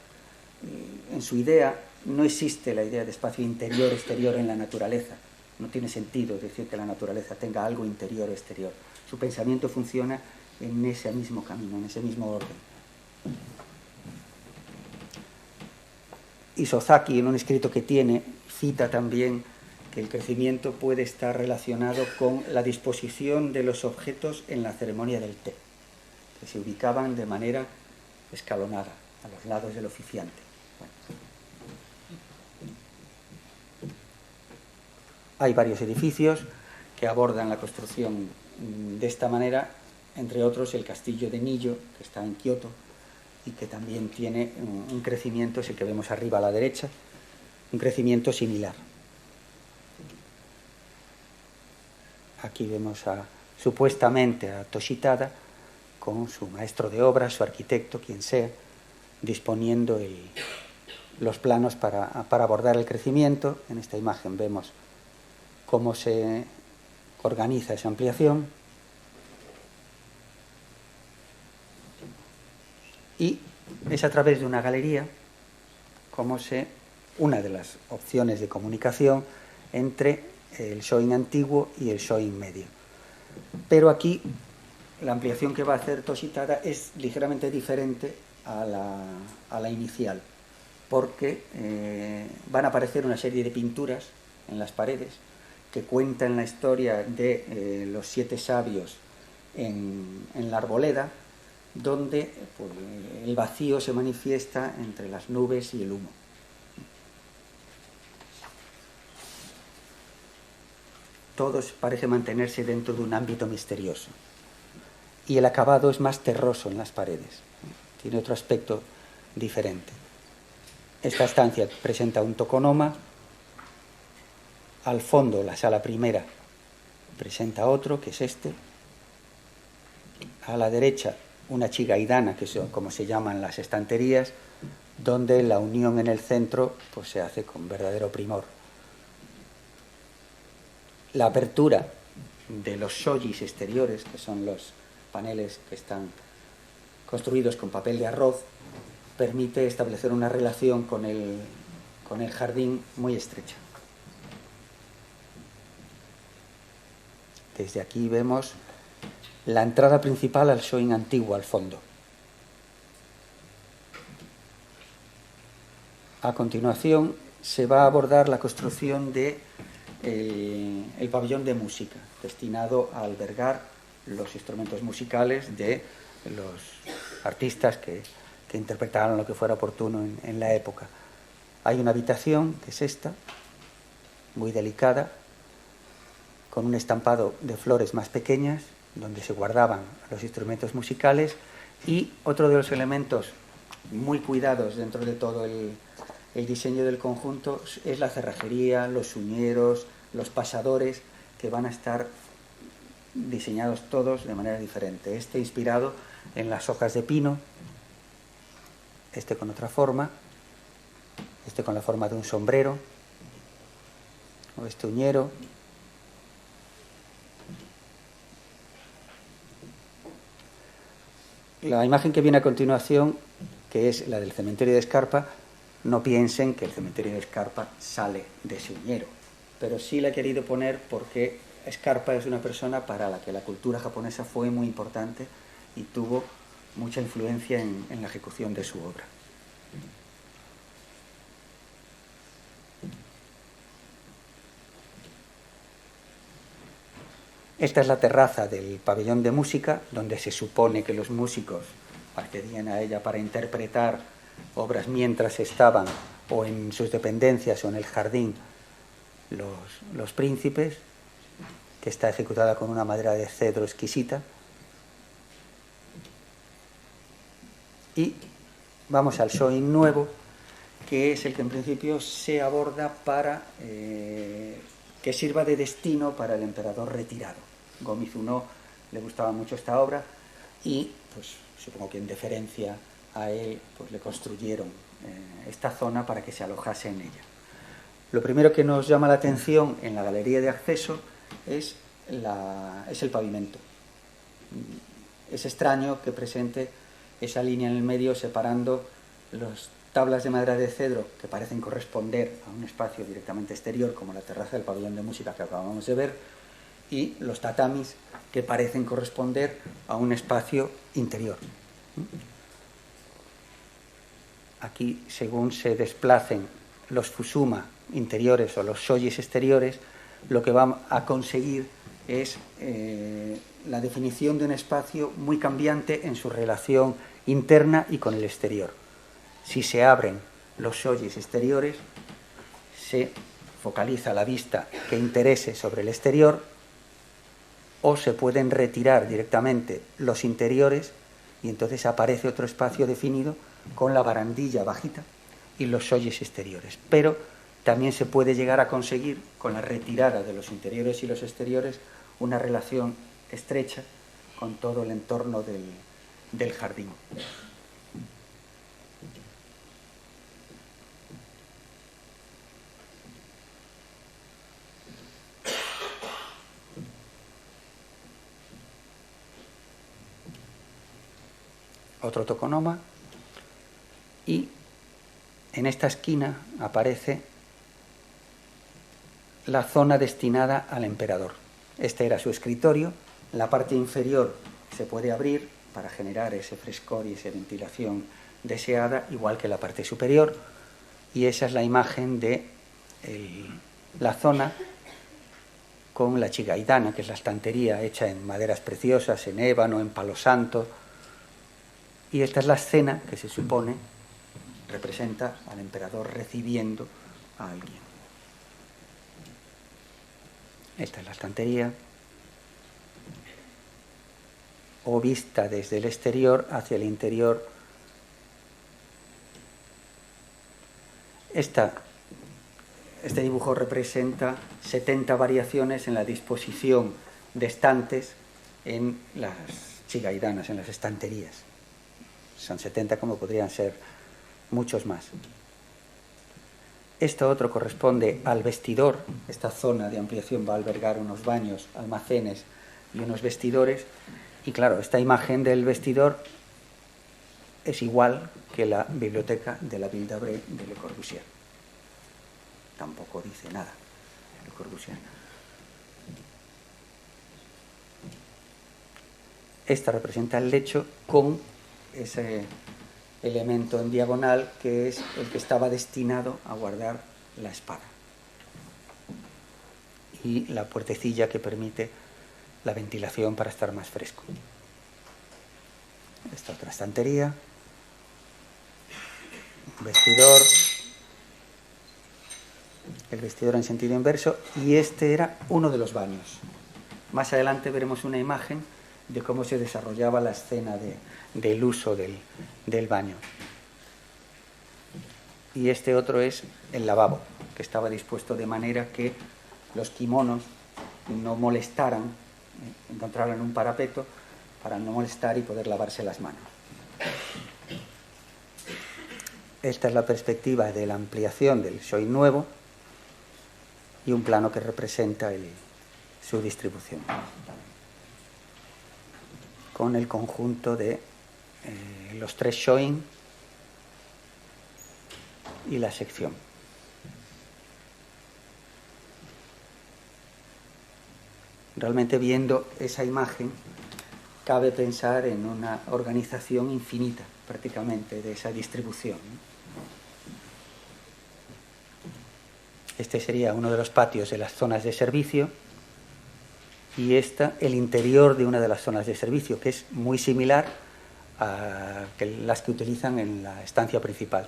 en su idea, no existe la idea de espacio interior-exterior en la naturaleza. No tiene sentido decir que la naturaleza tenga algo interior o exterior. Su pensamiento funciona en ese mismo camino, en ese mismo orden. Isozaki, en un escrito que tiene, cita también que el crecimiento puede estar relacionado con la disposición de los objetos en la ceremonia del té, que se ubicaban de manera escalonada, a los lados del oficiante. Bueno. Hay varios edificios que abordan la construcción de esta manera, entre otros el castillo de Nijo, que está en Kioto, y que también tiene un crecimiento, es el que vemos arriba a la derecha, un crecimiento similar. Aquí vemos supuestamente a Toshitada con su maestro de obras, su arquitecto, quien sea, disponiendo los planos para abordar el crecimiento. En esta imagen vemos cómo se organiza esa ampliación. Y es a través de una galería como una de las opciones de comunicación entre el shoin antiguo y el shoin medio. Pero aquí la ampliación que va a hacer Toshitada es ligeramente diferente a la inicial, porque van a aparecer una serie de pinturas en las paredes que cuentan la historia de los 7 sabios en la arboleda, donde pues, el vacío se manifiesta entre las nubes y el humo. Todo parece mantenerse dentro de un ámbito misterioso. Y el acabado es más terroso en las paredes. Tiene otro aspecto diferente. Esta estancia presenta un toconoma. Al fondo, la sala primera presenta otro, que es este. A la derecha, una chigaidana, que son como se llaman las estanterías, donde la unión en el centro pues, se hace con verdadero primor. La apertura de los shojis exteriores, que son los paneles que están construidos con papel de arroz, permite establecer una relación con el jardín muy estrecha. Desde aquí vemos la entrada principal al shoin antiguo al fondo. A continuación se va a abordar la construcción de el pabellón de música, destinado a albergar los instrumentos musicales de los artistas que interpretaron lo que fuera oportuno en la época. Hay una habitación, que es esta, muy delicada, con un estampado de flores más pequeñas, donde se guardaban los instrumentos musicales, y otro de los elementos muy cuidados dentro de todo el diseño del conjunto es la cerrajería, los uñeros, los pasadores, que van a estar diseñados todos de manera diferente. Este inspirado en las hojas de pino, este con otra forma, este con la forma de un sombrero, o este uñero. La imagen que viene a continuación, que es la del cementerio de Escarpa, no piensen que el cementerio de Escarpa sale de ese uñero, pero sí la he querido poner porque Escarpa es una persona para la que la cultura japonesa fue muy importante y tuvo mucha influencia en la ejecución de su obra. Esta es la terraza del pabellón de música, donde se supone que los músicos accedían a ella para interpretar obras mientras estaban o en sus dependencias o en el jardín los príncipes, que está ejecutada con una madera de cedro exquisita. Y vamos al shoin nuevo, que es el que en principio se aborda para que sirva de destino para el emperador retirado. Go-Mizuno le gustaba mucho esta obra y pues supongo que en deferencia a él pues le construyeron esta zona para que se alojase en ella. Lo primero que nos llama la atención en la galería de acceso es el pavimento. Es extraño que presente esa línea en el medio separando las tablas de madera de cedro que parecen corresponder a un espacio directamente exterior, como la terraza del pabellón de música que acabamos de ver, y los tatamis que parecen corresponder a un espacio interior. Aquí, según se desplacen los fusuma interiores o los shoyis exteriores, lo que van a conseguir es la definición de un espacio muy cambiante en su relación interna y con el exterior. Si se abren los shoyis exteriores, se focaliza la vista que interese sobre el exterior, o se pueden retirar directamente los interiores y entonces aparece otro espacio definido con la barandilla bajita y los shoyis exteriores. Pero también se puede llegar a conseguir, con la retirada de los interiores y los exteriores, una relación estrecha con todo el entorno del jardín. Otro tokonoma, y en esta esquina aparece la zona destinada al emperador. Este era su escritorio. La parte inferior se puede abrir para generar ese frescor y esa ventilación deseada, igual que la parte superior. y esa es la imagen de la zona con la chigaidana, que es la estantería hecha en maderas preciosas, en ébano, en palo santo, y esta es la escena que se supone representa al emperador recibiendo a alguien. Esta es la estantería, o vista desde el exterior hacia el interior. Este dibujo representa 70 variaciones en la disposición de estantes en las chigaidanas, en las estanterías. Son 70 como podrían ser muchos más. Esto otro corresponde al vestidor. Esta zona de ampliación va a albergar unos baños, almacenes y unos vestidores. Y claro, esta imagen del vestidor es igual que la biblioteca de la Ville d'Avray de Le Corbusier. Tampoco dice nada Le Corbusier. Esta representa el lecho con ese elemento en diagonal que es el que estaba destinado a guardar la espada, y la puertecilla que permite la ventilación para estar más fresco. Esta otra estantería, un vestidor, el vestidor en sentido inverso, y este era uno de los baños. Más adelante veremos una imagen de cómo se desarrollaba la escena del uso del baño. Y este otro es el lavabo, que estaba dispuesto de manera que los kimonos no molestaran, encontraran un parapeto para no molestar y poder lavarse las manos. Esta es la perspectiva de la ampliación del Shoin nuevo y un plano que representa su distribución, con el conjunto de los 3 Shoin y la sección. Realmente, viendo esa imagen, cabe pensar en una organización infinita prácticamente de esa distribución. Este sería uno de los patios de las zonas de servicio, y esta el interior de una de las zonas de servicio, que es muy similar a las que utilizan en la estancia principal,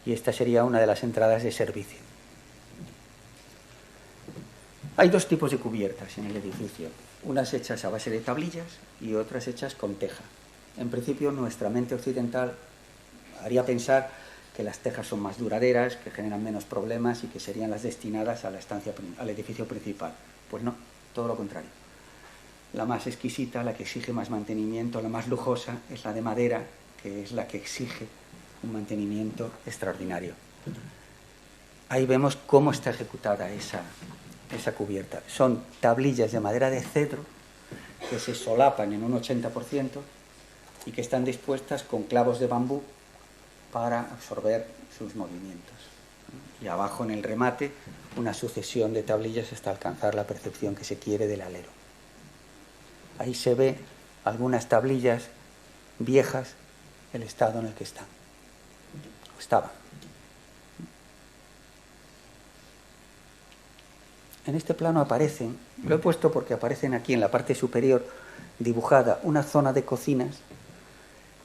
y esta sería una de las entradas de servicio. Hay 2 tipos de cubiertas en el edificio, unas hechas a base de tablillas y otras hechas con teja. En principio, nuestra mente occidental haría pensar que las tejas son más duraderas, que generan menos problemas y que serían las destinadas a la estancia, al edificio principal. Pues no, todo lo contrario. La más exquisita, la que exige más mantenimiento, la más lujosa, es la de madera, que es la que exige un mantenimiento extraordinario. Ahí vemos cómo está ejecutada esa cubierta. Son tablillas de madera de cedro que se solapan en un 80% y que están dispuestas con clavos de bambú para absorber sus movimientos. Y abajo, en el remate, una sucesión de tablillas hasta alcanzar la percepción que se quiere del alero. Ahí se ve algunas tablillas viejas, el estado en el que están. Estaban. En este plano aparecen, lo he puesto porque aparecen aquí en la parte superior dibujada una zona de cocinas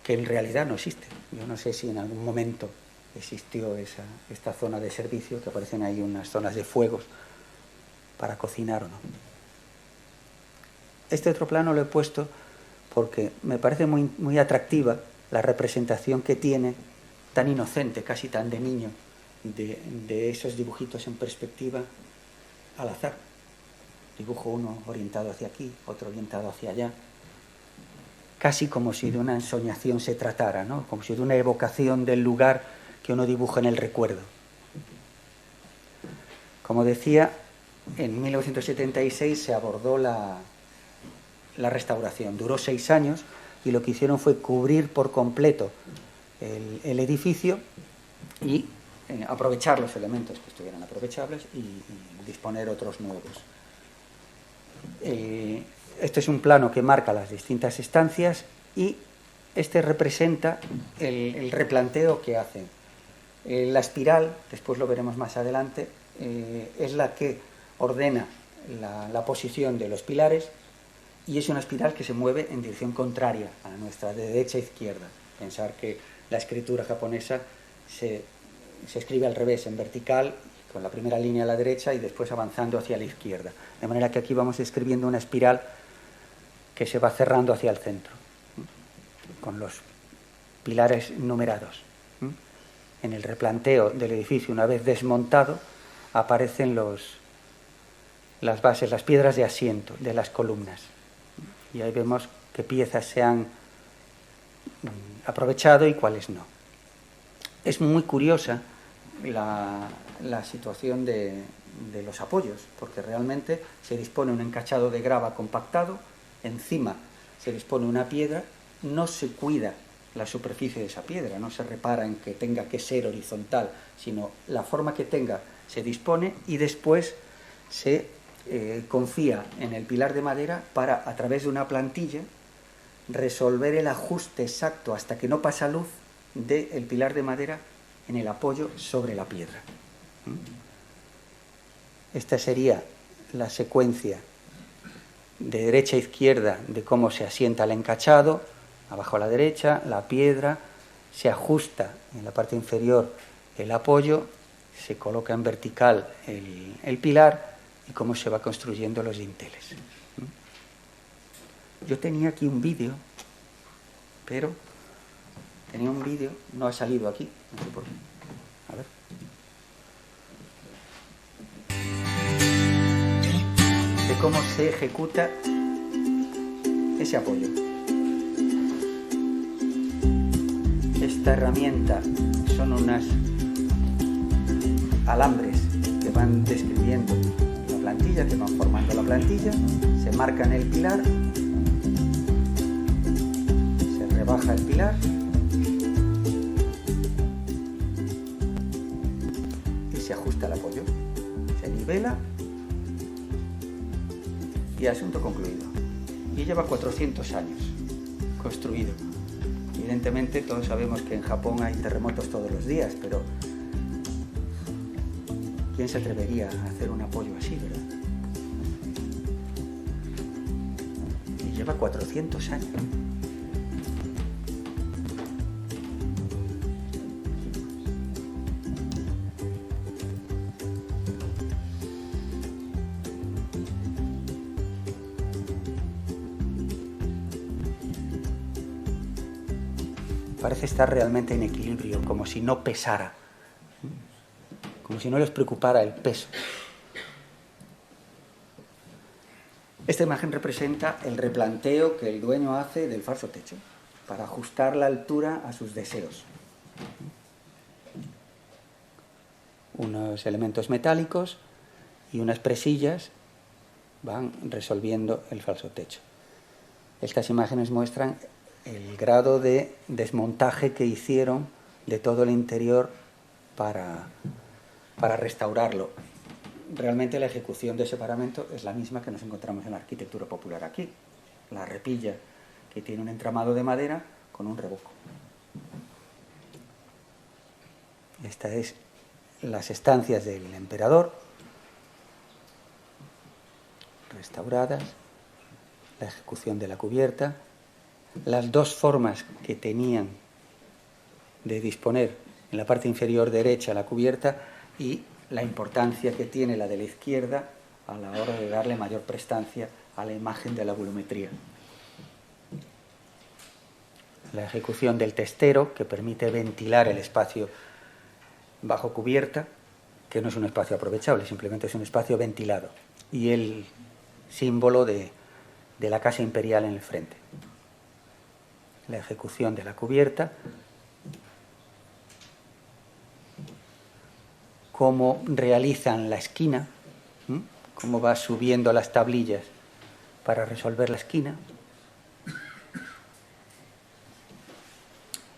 que en realidad no existe. Yo no sé si en algún momento existió esta zona de servicio, que aparecen ahí unas zonas de fuegos para cocinar o no. Este otro plano lo he puesto porque me parece muy, muy atractiva la representación que tiene, tan inocente, casi tan de niño, de esos dibujitos en perspectiva al azar. Dibujo uno orientado hacia aquí, otro orientado hacia allá, casi como si de una ensoñación se tratara, ¿no? Como si de una evocación del lugar que uno dibuja en el recuerdo. Como decía, en 1976 se abordó la restauración. Duró 6 años y lo que hicieron fue cubrir por completo el edificio y aprovechar los elementos que estuvieran aprovechables y disponer otros nuevos. Este es un plano que marca las distintas estancias y este representa el replanteo que hacen. La espiral, después lo veremos más adelante, es la que ordena la posición de los pilares, y es una espiral que se mueve en dirección contraria a la nuestra, de derecha a izquierda. Pensar que la escritura japonesa se escribe al revés, en vertical, con la primera línea a la derecha y después avanzando hacia la izquierda. De manera que aquí vamos escribiendo una espiral que se va cerrando hacia el centro, con los pilares numerados. En el replanteo del edificio, una vez desmontado, aparecen las bases, las piedras de asiento de las columnas. Y ahí vemos qué piezas se han aprovechado y cuáles no. Es muy curiosa la situación de los apoyos, porque realmente se dispone un encachado de grava compactado, encima se dispone una piedra, no se cuida la superficie de esa piedra, no se repara en que tenga que ser horizontal, sino la forma que tenga se dispone y después se confía en el pilar de madera para, a través de una plantilla, resolver el ajuste exacto hasta que no pasa luz del pilar de madera en el apoyo sobre la piedra. Esta sería la secuencia de derecha a izquierda de cómo se asienta el encachado. Abajo a la derecha, la piedra, se ajusta en la parte inferior el apoyo, se coloca en vertical el pilar y cómo se va construyendo los dinteles. Yo tenía aquí un vídeo, pero tenía un vídeo, no ha salido aquí, no sé por qué. A ver. De cómo se ejecuta ese apoyo. Esta herramienta son unas alambres que van describiendo la plantilla, que van formando la plantilla, se marca en el pilar, se rebaja el pilar y se ajusta el apoyo, se nivela y asunto concluido. Y lleva 400 años construido. Evidentemente todos sabemos que en Japón hay terremotos todos los días, pero ¿quién se atrevería a hacer un apoyo así, verdad? Y lleva 400 años. Parece estar realmente en equilibrio, como si no pesara, como si no les preocupara el peso. Esta imagen representa el replanteo que el dueño hace del falso techo para ajustar la altura a sus deseos. Unos elementos metálicos y unas presillas van resolviendo el falso techo. Estas imágenes muestran el grado de desmontaje que hicieron de todo el interior para restaurarlo. Realmente la ejecución de ese paramento es la misma que nos encontramos en la arquitectura popular aquí. La repilla que tiene un entramado de madera con un revoco. Estas es las estancias del emperador, restauradas, la ejecución de la cubierta, las dos formas que tenían de disponer en la parte inferior derecha la cubierta y la importancia que tiene la de la izquierda a la hora de darle mayor prestancia a la imagen de la volumetría. La ejecución del testero, que permite ventilar el espacio bajo cubierta, que no es un espacio aprovechable, simplemente es un espacio ventilado, y el símbolo de la casa imperial en el frente. La ejecución de la cubierta, cómo realizan la esquina, cómo va subiendo las tablillas para resolver la esquina.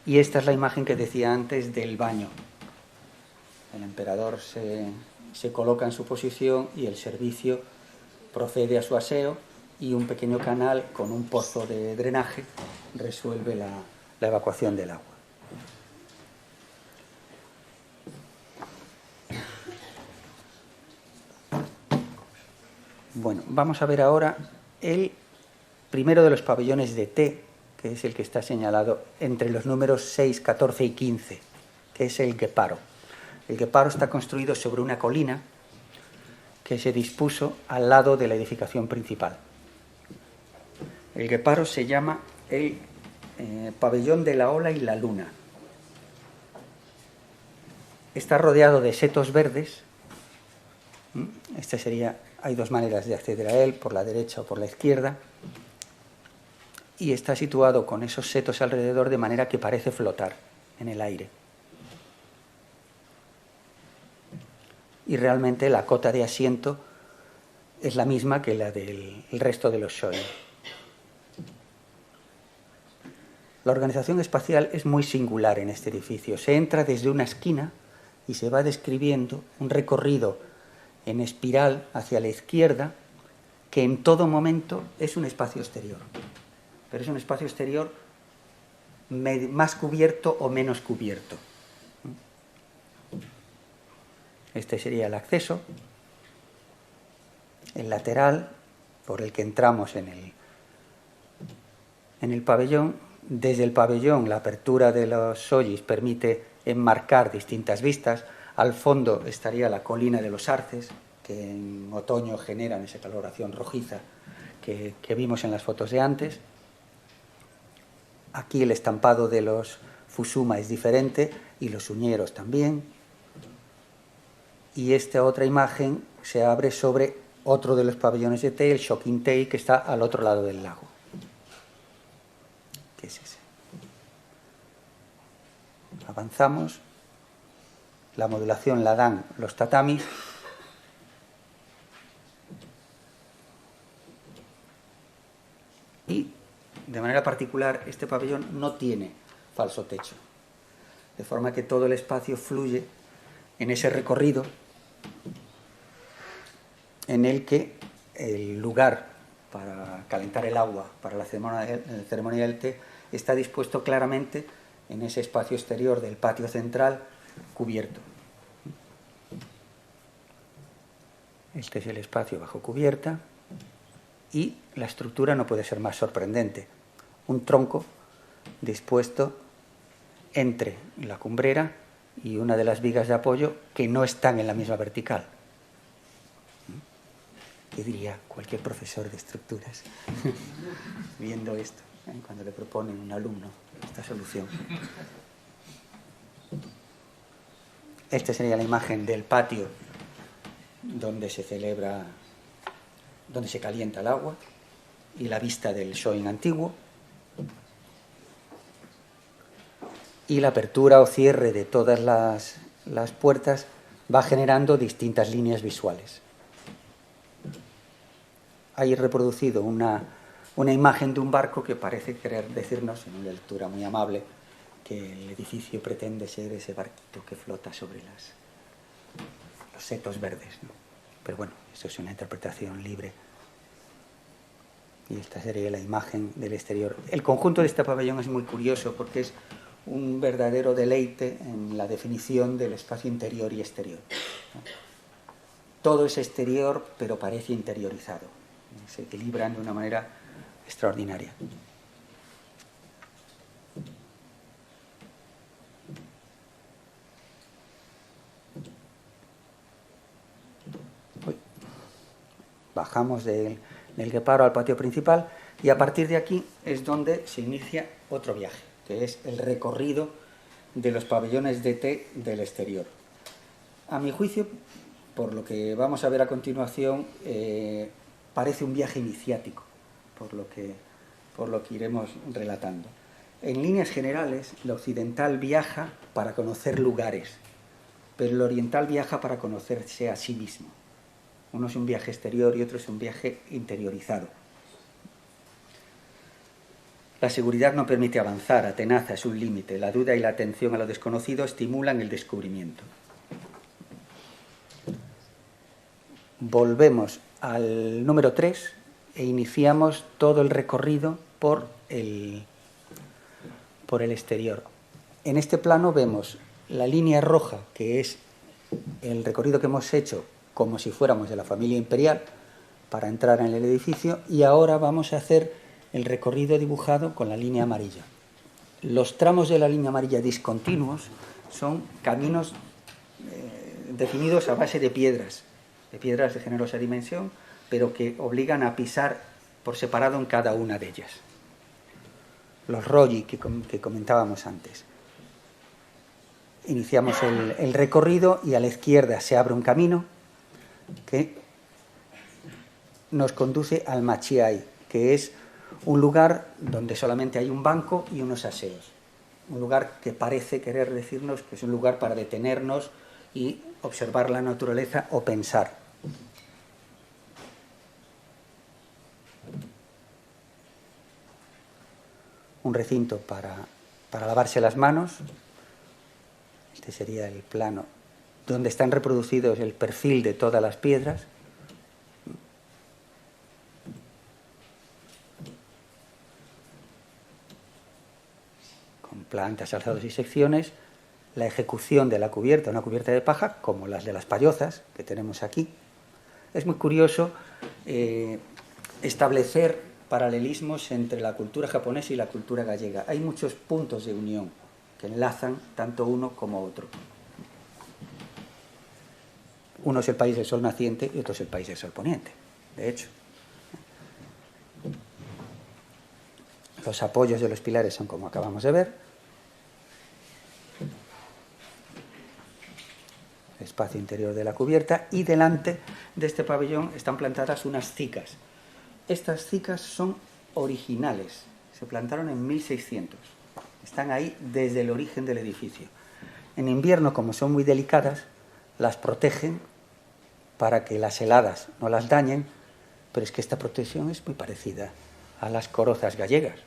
Y esta es la imagen que decía antes del baño. El emperador se coloca en su posición y el servicio procede a su aseo, y un pequeño canal con un pozo de drenaje resuelve la evacuación del agua. Bueno, vamos a ver ahora el primero de los pabellones de T, que es el que está señalado entre los números 6, 14 y 15, que es el Gueparo. El Gueparo está construido sobre una colina que se dispuso al lado de la edificación principal. El Gueparo se llama el pabellón de la ola y la luna. Está rodeado de setos verdes. Hay dos maneras de acceder a él, por la derecha o por la izquierda. Y está situado con esos setos alrededor de manera que parece flotar en el aire. Y realmente la cota de asiento es la misma que la del resto de los shoin. La organización espacial es muy singular en este edificio. Se entra desde una esquina y se va describiendo un recorrido en espiral hacia la izquierda que en todo momento es un espacio exterior. Pero es un espacio exterior más cubierto o menos cubierto. Este sería el acceso, el lateral por el que entramos en el pabellón. Desde el pabellón la apertura de los sojis permite enmarcar distintas vistas. Al fondo estaría la colina de los arces, que en otoño generan esa coloración rojiza que vimos en las fotos de antes. Aquí el estampado de los fusuma es diferente y los uñeros también. Y esta otra imagen se abre sobre otro de los pabellones de T, el Shokintei, que está al otro lado del lago. ¿Qué es ese? Avanzamos. La modulación la dan los tatamis. Y, de manera particular, este pabellón no tiene falso techo. De forma que todo el espacio fluye en ese recorrido en el que el lugar para calentar el agua para la ceremonia del té está dispuesto claramente en ese espacio exterior del patio central cubierto. Este es el espacio bajo cubierta y la estructura no puede ser más sorprendente. Un tronco dispuesto entre la cumbrera y una de las vigas de apoyo que no están en la misma vertical. ¿Qué diría cualquier profesor de estructuras viendo esto, cuando le proponen a un alumno esta solución? Esta sería la imagen del patio donde se celebra, donde se calienta el agua, y la vista del shoin antiguo. Y la apertura o cierre de todas las puertas va generando distintas líneas visuales. Hay reproducido una imagen de un barco que parece querer decirnos, en una lectura muy amable, que el edificio pretende ser ese barquito que flota sobre los setos verdes, ¿no? Pero bueno, eso es una interpretación libre. Y esta sería la imagen del exterior. El conjunto de este pabellón es muy curioso porque es un verdadero deleite en la definición del espacio interior y exterior, ¿no? Todo es exterior, pero parece interiorizado. Se equilibran de una manera extraordinaria. Bajamos del Gueparo al patio principal y a partir de aquí es donde se inicia otro viaje, que es el recorrido de los pabellones de té del exterior. A mi juicio, por lo que vamos a ver a continuación, parece un viaje iniciático, por lo que iremos relatando. En líneas generales, el occidental viaja para conocer lugares, pero el oriental viaja para conocerse a sí mismo. Uno es un viaje exterior y otro es un viaje interiorizado. La seguridad no permite avanzar, atenaza, es un límite. La duda y la atención a lo desconocido estimulan el descubrimiento. Volvemos al número 3 e iniciamos todo el recorrido por el exterior. En este plano vemos la línea roja, que es el recorrido que hemos hecho como si fuéramos de la familia imperial, para entrar en el edificio, y ahora vamos a hacer el recorrido dibujado con la línea amarilla. Los tramos de la línea amarilla discontinuos son caminos definidos a base de piedras de generosa dimensión, pero que obligan a pisar por separado en cada una de ellas. Los roggi que comentábamos antes. Iniciamos el recorrido y a la izquierda se abre un camino que nos conduce al Machiai, que es un lugar donde solamente hay un banco y unos aseos. Un lugar que parece querer decirnos que es un lugar para detenernos y observar la naturaleza o pensar. Un recinto para lavarse las manos. Este sería el plano donde están reproducidos el perfil de todas las piedras. Con plantas, alzados y secciones. La ejecución de la cubierta, una cubierta de paja, como las de las payozas que tenemos aquí. Es muy curioso establecer paralelismos entre la cultura japonesa y la cultura gallega. Hay muchos puntos de unión que enlazan tanto uno como otro. Uno es el país del sol naciente y otro es el país del sol poniente, de hecho. Los apoyos de los pilares son como acabamos de ver. El espacio interior de la cubierta, y delante de este pabellón están plantadas unas cicas. Estas cicas son originales, se plantaron en 1600, están ahí desde el origen del edificio. En invierno, como son muy delicadas, las protegen para que las heladas no las dañen, pero es que esta protección es muy parecida a las corozas gallegas,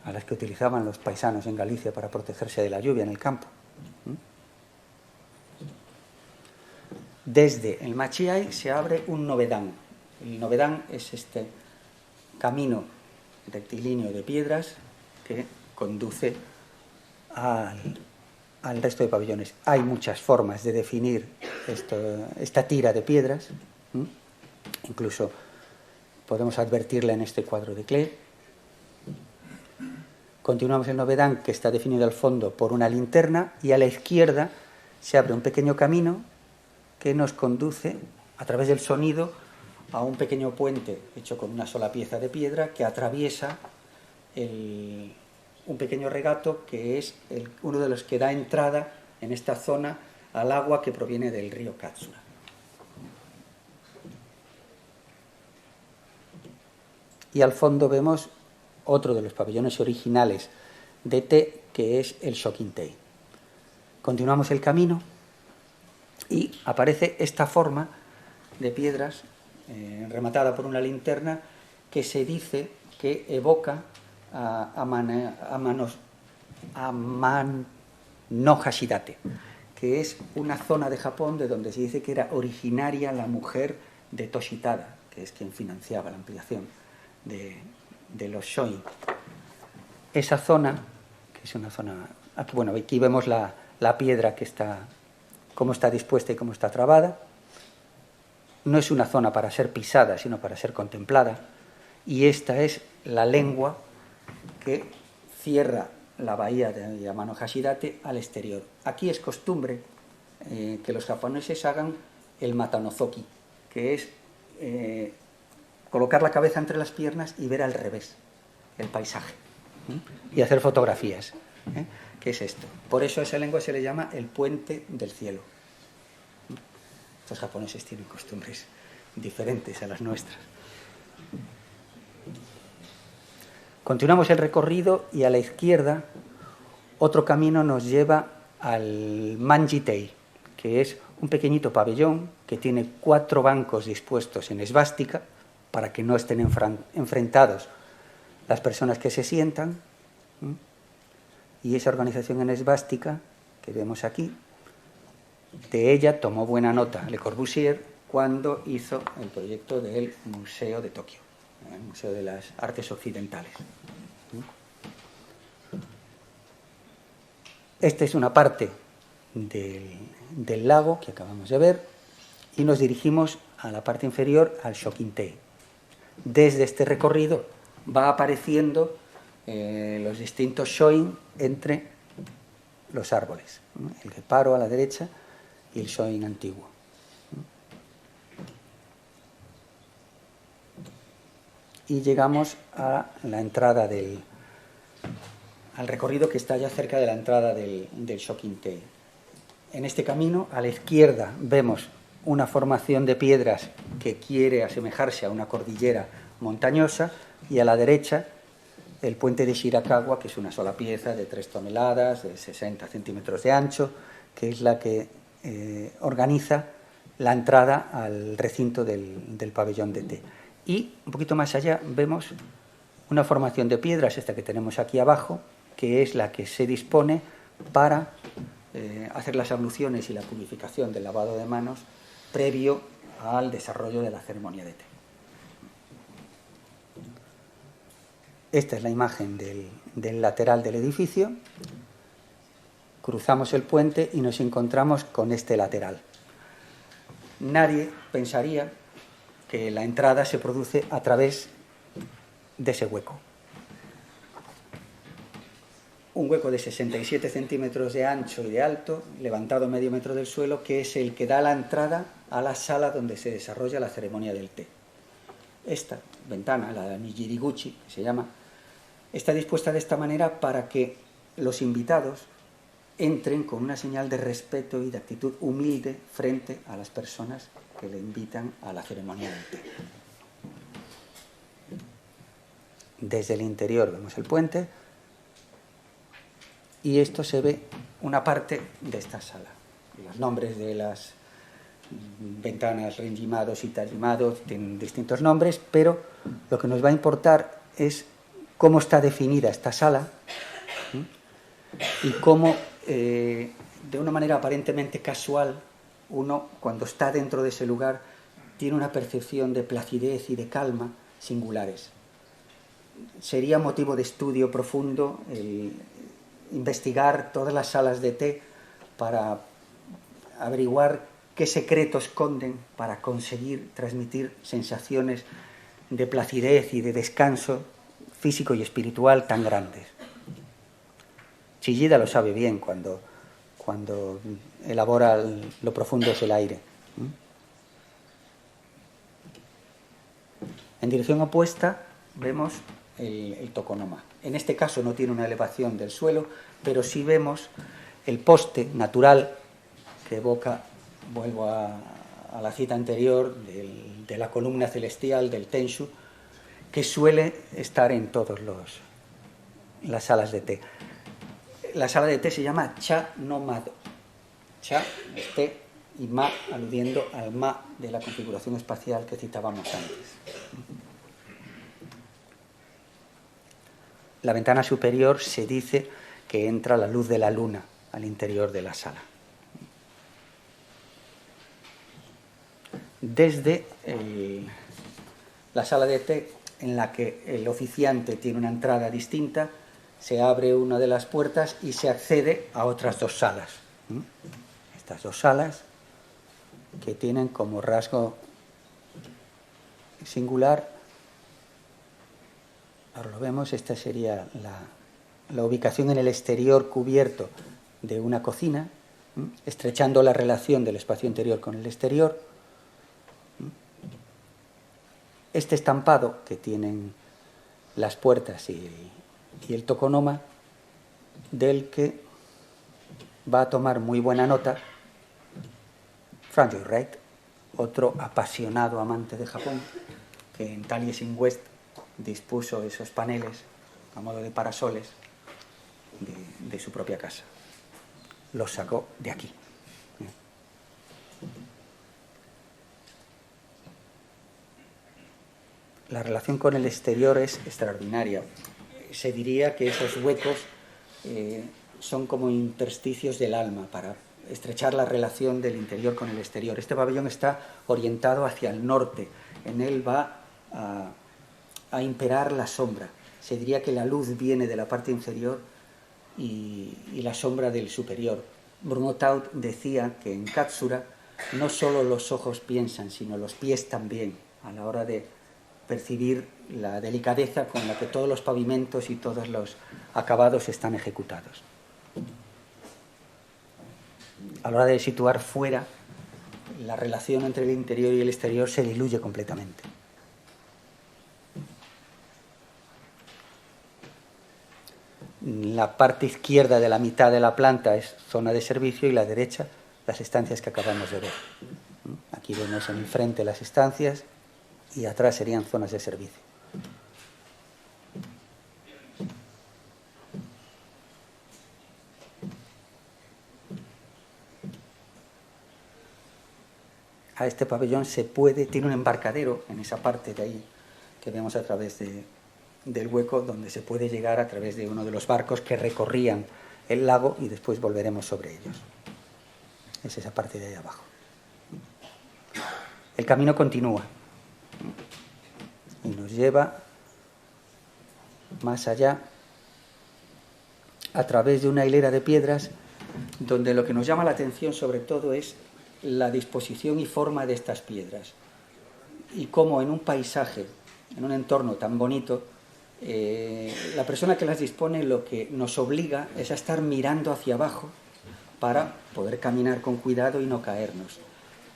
a las que utilizaban los paisanos en Galicia para protegerse de la lluvia en el campo. Desde el Machiai se abre un novedán. El novedán es este camino rectilíneo de piedras que conduce al resto de pabellones. Hay muchas formas de definir esta tira de piedras. Incluso podemos advertirla en este cuadro de Klee. Continuamos el novedán, que está definido al fondo por una linterna, y a la izquierda se abre un pequeño camino que nos conduce, a través del sonido, a un pequeño puente hecho con una sola pieza de piedra que atraviesa un pequeño regato que es uno de los que da entrada en esta zona al agua que proviene del río Katsura. Y al fondo vemos otro de los pabellones originales de té, que es el Shokintei. Continuamos el camino y aparece esta forma de piedras rematada por una linterna que se dice que evoca a Mano Hashidate, que es una zona de Japón de donde se dice que era originaria la mujer de Toshitada, que es quien financiaba la ampliación de los Shoin. Esa zona, que es una zona... Aquí vemos la piedra que está, cómo está dispuesta y cómo está trabada. No es una zona para ser pisada, sino para ser contemplada. Y esta es la lengua que cierra la bahía de Yamano Hashidate al exterior. Aquí es costumbre que los japoneses hagan el matanozoki, que es colocar la cabeza entre las piernas y ver al revés el paisaje, y hacer fotografías. ¿Qué es esto? Por eso a esa lengua se le llama el puente del cielo. Los japoneses tienen costumbres diferentes a las nuestras. Continuamos el recorrido y a la izquierda otro camino nos lleva al Manjitei, que es un pequeñito pabellón que tiene 4 bancos dispuestos en esvástica para que no estén enfrentados las personas que se sientan. Y esa organización en esvástica que vemos aquí, de ella tomó buena nota Le Corbusier cuando hizo el proyecto del Museo de Tokio, el Museo de las Artes Occidentales. Esta es una parte del lago que acabamos de ver y nos dirigimos a la parte inferior, al Shokintei. desde este recorrido va apareciendo los distintos shoin entre los árboles, el gueparo a la derecha y el shoin antiguo. Y llegamos a la entrada al recorrido que está ya cerca de la entrada del Shokintei. En este camino, a la izquierda, vemos una formación de piedras que quiere asemejarse a una cordillera montañosa, y a la derecha el puente de Shirakawa, que es una sola pieza de 3 toneladas, de 60 centímetros de ancho, que es la que organiza la entrada al recinto del pabellón de té. Y un poquito más allá vemos una formación de piedras, esta que tenemos aquí abajo, que es la que se dispone para hacer las abluciones y la purificación del lavado de manos previo al desarrollo de la ceremonia de té. Esta es la imagen del lateral del edificio. Cruzamos el puente y nos encontramos con este lateral. Nadie pensaría que la entrada se produce a través de ese hueco. Un hueco de 67 centímetros de ancho y de alto, levantado medio metro del suelo, que es el que da la entrada a la sala donde se desarrolla la ceremonia del té. Esta ventana, la Nijiriguchi, que se llama, está dispuesta de esta manera para que los invitados entren con una señal de respeto y de actitud humilde frente a las personas que le invitan a la ceremonia del té. Desde el interior vemos el puente y esto se ve una parte de esta sala. Los nombres de las ventanas, renjimados y tajimados, tienen distintos nombres, pero lo que nos va a importar es cómo está definida esta sala y cómo, de una manera aparentemente casual, uno, cuando está dentro de ese lugar, tiene una percepción de placidez y de calma singulares. Sería motivo de estudio profundo el investigar todas las salas de té para averiguar qué secretos esconden para conseguir transmitir sensaciones de placidez y de descanso físico y espiritual tan grandes. Chillida lo sabe bien cuando elabora lo profundo es el aire. En dirección opuesta vemos el tokonoma. En este caso no tiene una elevación del suelo, pero sí vemos el poste natural que evoca, vuelvo a la cita anterior, de la columna celestial del Tenshu, que suele estar en todas las salas de té. La sala de té se llama Cha no Mado. Cha es té y Ma aludiendo al Ma de la configuración espacial que citábamos antes. La ventana superior se dice que entra la luz de la luna al interior de la sala. Desde la sala de té, en la que el oficiante tiene una entrada distinta, se abre una de las puertas y se accede a otras 2 salas. Estas 2 salas que tienen como rasgo singular, ahora lo vemos, esta sería la ubicación en el exterior cubierto de una cocina, estrechando la relación del espacio interior con el exterior. Este estampado que tienen las puertas y el tokonoma, del que va a tomar muy buena nota Frank Lloyd Wright, otro apasionado amante de Japón, que en Taliesin West dispuso esos paneles a modo de parasoles de su propia casa. Los sacó de aquí. La relación con el exterior es extraordinaria. Se diría que esos huecos son como intersticios del alma para estrechar la relación del interior con el exterior. Este pabellón está orientado hacia el norte. En él va a imperar la sombra. Se diría que la luz viene de la parte inferior y la sombra del superior. Bruno Taut decía que en Katsura no solo los ojos piensan, sino los pies también, a la hora de percibir la delicadeza con la que todos los pavimentos y todos los acabados están ejecutados. A la hora de situar fuera, la relación entre el interior y el exterior se diluye completamente. La parte izquierda de la mitad de la planta es zona de servicio y la derecha las estancias que acabamos de ver. Aquí vemos en el frente las estancias y atrás serían zonas de servicio. A este pabellón tiene un embarcadero en esa parte de ahí que vemos a través del hueco, donde se puede llegar a través de uno de los barcos que recorrían el lago y después volveremos sobre ellos. Es esa parte de ahí abajo. El camino continúa y nos lleva más allá a través de una hilera de piedras donde lo que nos llama la atención sobre todo es la disposición y forma de estas piedras y cómo en un paisaje, en un entorno tan bonito, la persona que las dispone lo que nos obliga es a estar mirando hacia abajo para poder caminar con cuidado y no caernos.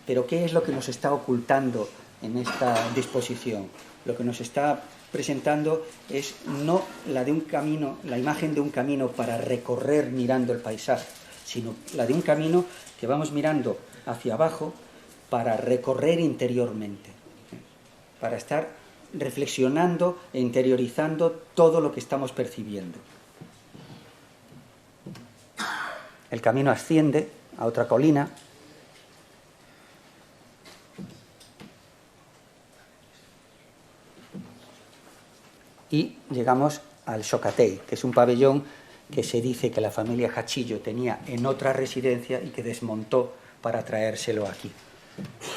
Pero ¿qué es lo que nos está ocultando en esta disposición? Lo que nos está presentando es no la de un camino, la imagen de un camino para recorrer mirando el paisaje, sino la de un camino que vamos mirando hacia abajo para recorrer interiormente, para estar reflexionando e interiorizando todo lo que estamos percibiendo. El camino asciende a otra colina y llegamos al Xocatei, que es un pabellón que se dice que la familia Hachillo tenía en otra residencia y que desmontó para traérselo aquí.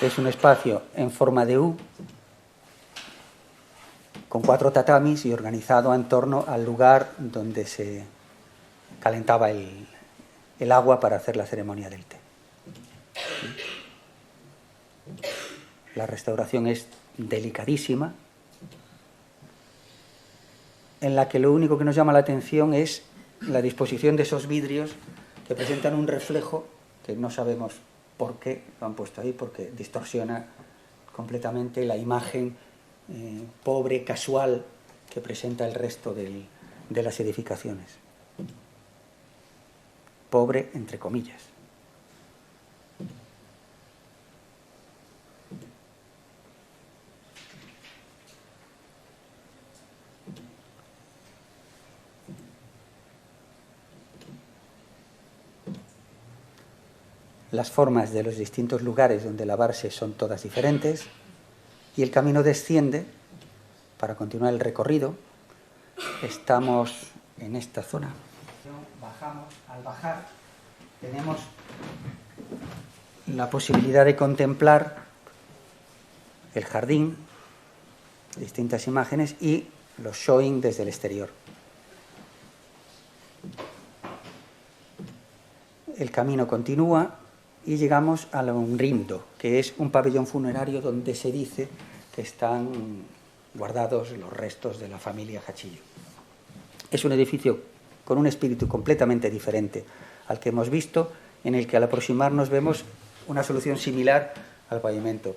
Es un espacio en forma de U, con 4 tatamis y organizado en torno al lugar donde se calentaba el agua para hacer la ceremonia del té. La restauración es delicadísima, en la que lo único que nos llama la atención es la disposición de esos vidrios que presentan un reflejo que no sabemos por qué lo han puesto ahí, porque distorsiona completamente la imagen pobre, casual, que presenta el resto de las edificaciones. Pobre, entre comillas. Las formas de los distintos lugares donde lavarse son todas diferentes y el camino desciende para continuar el recorrido. Estamos en esta zona. Bajamos. Al bajar tenemos la posibilidad de contemplar el jardín, distintas imágenes y los showing desde el exterior. El camino continúa y llegamos a la Unrindo, que es un pabellón funerario donde se dice que están guardados los restos de la familia Hachillo. Es un edificio con un espíritu completamente diferente al que hemos visto, en el que al aproximarnos vemos una solución similar al pavimento.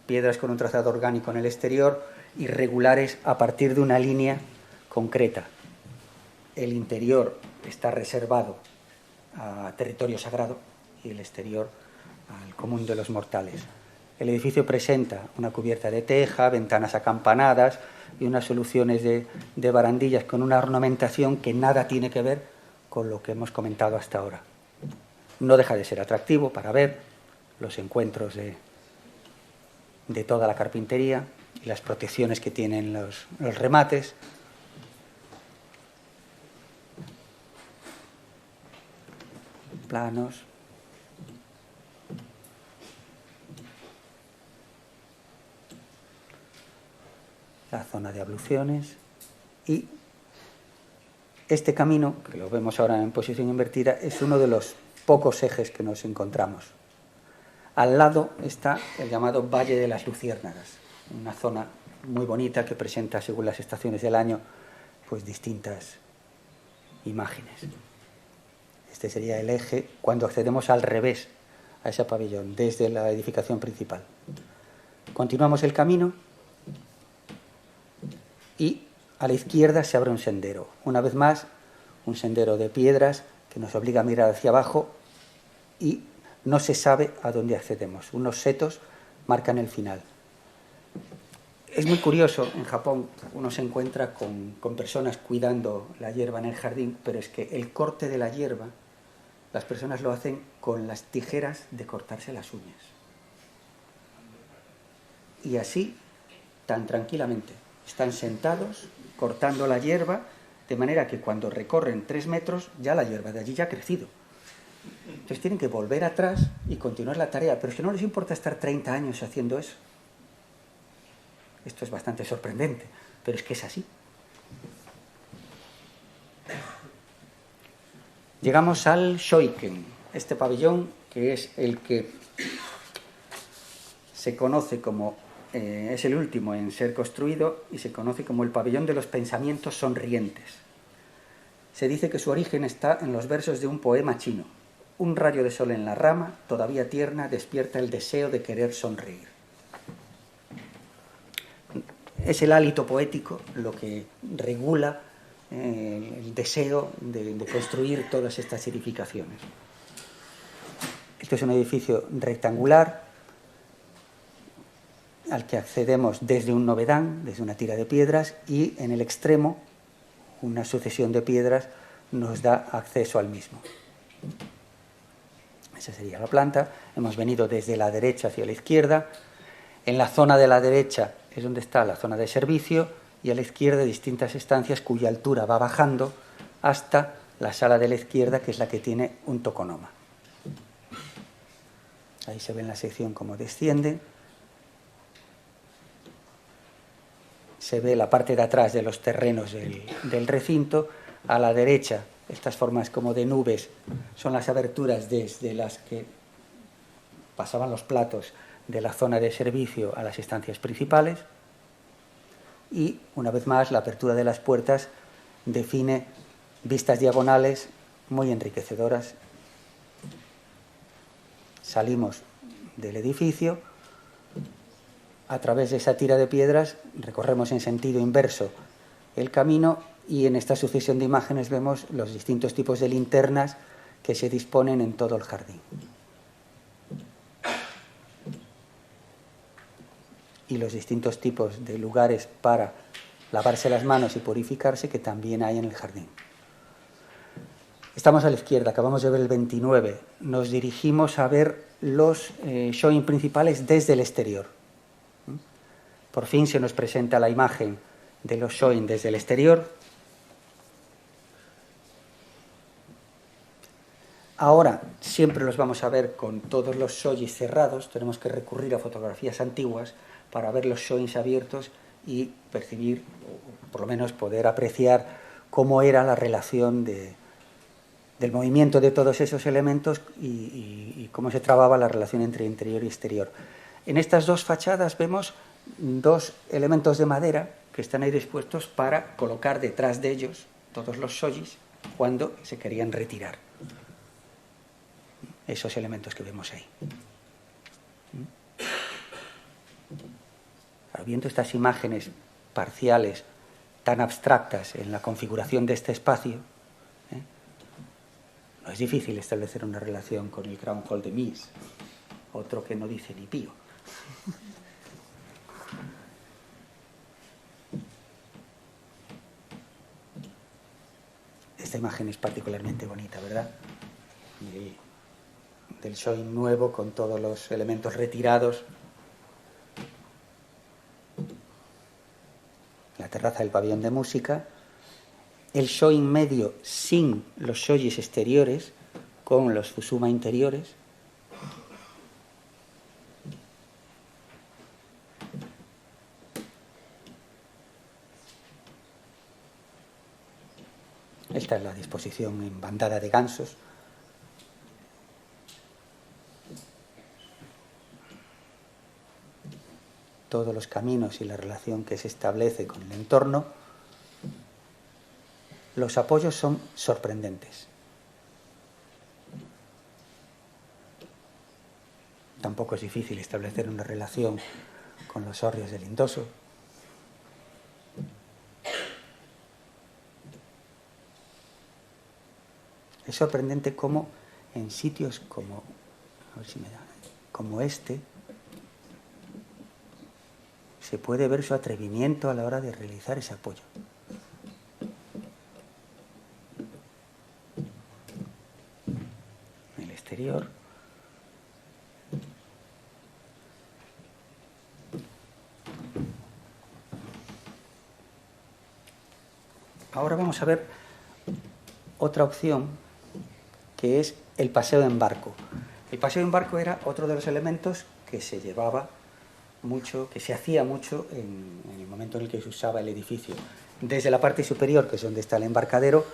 Piedras con un trazado orgánico en el exterior, irregulares a partir de una línea concreta. El interior está reservado a territorio sagrado y el exterior al común de los mortales. El edificio presenta una cubierta de teja, ventanas acampanadas y unas soluciones de barandillas con una ornamentación que nada tiene que ver con lo que hemos comentado hasta ahora. No deja de ser atractivo para ver los encuentros de toda la carpintería y las protecciones que tienen los remates. Planos. La zona de abluciones y este camino, que lo vemos ahora en posición invertida, es uno de los pocos ejes que nos encontramos. Al lado está el llamado Valle de las Luciérnagas, una zona muy bonita que presenta, según las estaciones del año, pues distintas imágenes. Este sería el eje cuando accedemos al revés a ese pabellón, desde la edificación principal. Continuamos el camino y a la izquierda se abre un sendero. Una vez más, un sendero de piedras que nos obliga a mirar hacia abajo y no se sabe a dónde accedemos. Unos setos marcan el final. Es muy curioso, en Japón uno se encuentra con personas cuidando la hierba en el jardín, pero es que el corte de la hierba, las personas lo hacen con las tijeras de cortarse las uñas. Y así, tan tranquilamente, están sentados cortando la hierba, de manera que cuando recorren 3 metros, ya la hierba de allí ya ha crecido. Entonces tienen que volver atrás y continuar la tarea, pero es que no les importa estar 30 años haciendo eso. Esto es bastante sorprendente, pero es que es así. Llegamos al Shoiken, este pabellón que es el que se conoce como, es el último en ser construido y se conoce como el pabellón de los pensamientos sonrientes. Se dice que su origen está en los versos de un poema chino. Un rayo de sol en la rama, todavía tierna, despierta el deseo de querer sonreír. Es el hálito poético lo que regula el deseo de construir todas estas edificaciones. Este es un edificio rectangular al que accedemos desde un novedán, desde una tira de piedras, y en el extremo una sucesión de piedras nos da acceso al mismo. Esa sería la planta. Hemos venido desde la derecha hacia la izquierda. En la zona de la derecha es donde está la zona de servicio y a la izquierda distintas estancias cuya altura va bajando hasta la sala de la izquierda, que es la que tiene un tokonoma. Ahí se ve en la sección cómo desciende. Se ve la parte de atrás de los terrenos del recinto. A la derecha, estas formas como de nubes son las aberturas desde las que pasaban los platos de la zona de servicio a las estancias principales. Y, una vez más, la apertura de las puertas define vistas diagonales muy enriquecedoras. Salimos del edificio. A través de esa tira de piedras recorremos en sentido inverso el camino y en esta sucesión de imágenes vemos los distintos tipos de linternas que se disponen en todo el jardín. Y los distintos tipos de lugares para lavarse las manos y purificarse que también hay en el jardín. Estamos a la izquierda, acabamos de ver el 29. Nos dirigimos a ver los showing principales desde el exterior. Por fin se nos presenta la imagen de los showing desde el exterior. Ahora siempre los vamos a ver con todos los showings cerrados. Tenemos que recurrir a fotografías antiguas para ver los showings abiertos y percibir, o por lo menos poder apreciar cómo era la relación del movimiento de todos esos elementos y cómo se trababa la relación entre interior y exterior. En estas dos fachadas vemos 2 elementos de madera que están ahí dispuestos para colocar detrás de ellos todos los shojis cuando se querían retirar. Esos elementos que vemos ahí. Viendo estas imágenes parciales tan abstractas en la configuración de este espacio, no es difícil establecer una relación con el Crown Hall de Mies, otro que no dice ni pío. Esta imagen es particularmente bonita, ¿verdad? Del showing nuevo con todos los elementos retirados. La terraza del pabellón de música. El showing medio sin los shojis exteriores, con los fusuma interiores. Esta es la disposición en bandada de gansos. todos los caminos y la relación que se establece con el entorno, los apoyos son sorprendentes. Tampoco es difícil establecer una relación con los hórreos del Indoso. Es sorprendente cómo en sitios como, a ver si me da, como este, se puede ver su atrevimiento a la hora de realizar ese apoyo. En el exterior, ahora vamos a ver otra opción, que es el paseo en barco. El paseo en barco era otro de los elementos que se llevaba mucho, que se hacía mucho en el momento en el que se usaba el edificio. Desde la parte superior, que es donde está el embarcadero,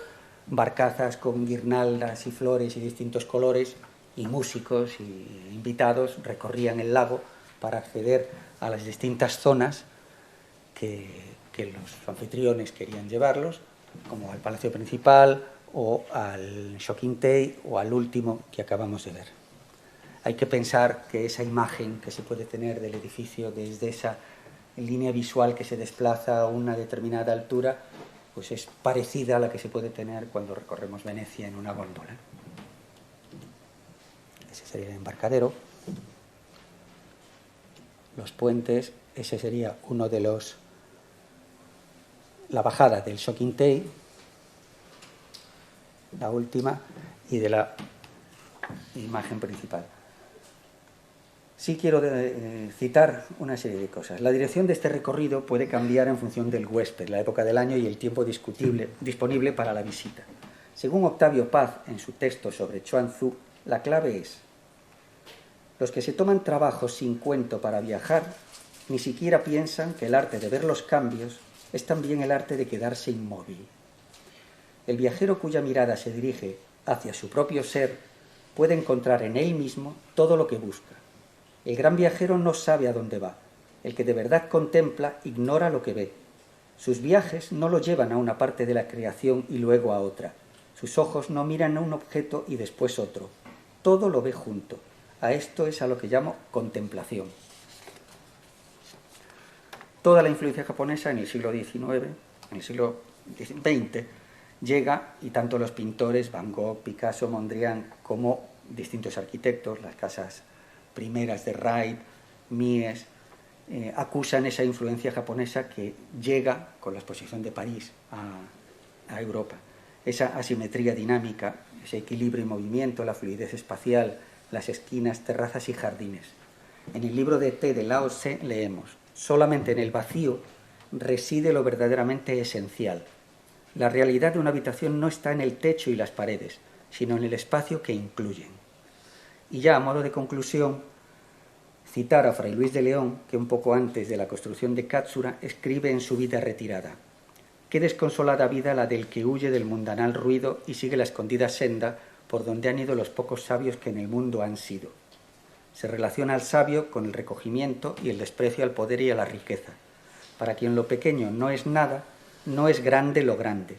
barcazas con guirnaldas y flores y distintos colores, y músicos y invitados recorrían el lago para acceder a las distintas zonas que los anfitriones querían llevarlos, como al palacio principal o al Shocking Tay o al último que acabamos de ver. Hay que pensar que esa imagen que se puede tener del edificio desde esa línea visual que se desplaza a una determinada altura, pues es parecida a la que se puede tener cuando recorremos Venecia en una góndola. Ese sería el embarcadero. Los puentes, ese sería uno de los... la bajada del Shocking Tay, la última, y de la imagen principal. Sí quiero citar una serie de cosas. La dirección de este recorrido puede cambiar en función del huésped, la época del año y el tiempo disponible para la visita. Según Octavio Paz, en su texto sobre Chuanzú, la clave es: los que se toman trabajo sin cuento para viajar ni siquiera piensan que el arte de ver los cambios es también el arte de quedarse inmóvil. El viajero cuya mirada se dirige hacia su propio ser puede encontrar en él mismo todo lo que busca. El gran viajero no sabe a dónde va. El que de verdad contempla ignora lo que ve. Sus viajes no lo llevan a una parte de la creación y luego a otra. Sus ojos no miran a un objeto y después otro. Todo lo ve junto. A esto es a lo que llamo contemplación. Toda la influencia japonesa en el siglo XIX, en el siglo XX, llega, y tanto los pintores, Van Gogh, Picasso, Mondrian, como distintos arquitectos, las casas primeras de Wright, Mies, acusan esa influencia japonesa que llega con la exposición de París a Europa. Esa asimetría dinámica, ese equilibrio y movimiento, la fluidez espacial, las esquinas, terrazas y jardines. En el libro de Té de Lao Tse leemos: solamente en el vacío reside lo verdaderamente esencial. La realidad de una habitación no está en el techo y las paredes, sino en el espacio que incluyen. Y ya a modo de conclusión, citar a Fray Luis de León, que un poco antes de la construcción de Katsura escribe en su vida retirada: qué desconsolada vida la del que huye del mundanal ruido y sigue la escondida senda por donde han ido los pocos sabios que en el mundo han sido. Se relaciona al sabio con el recogimiento y el desprecio al poder y a la riqueza. Para quien lo pequeño no es nada, no es grande lo grande.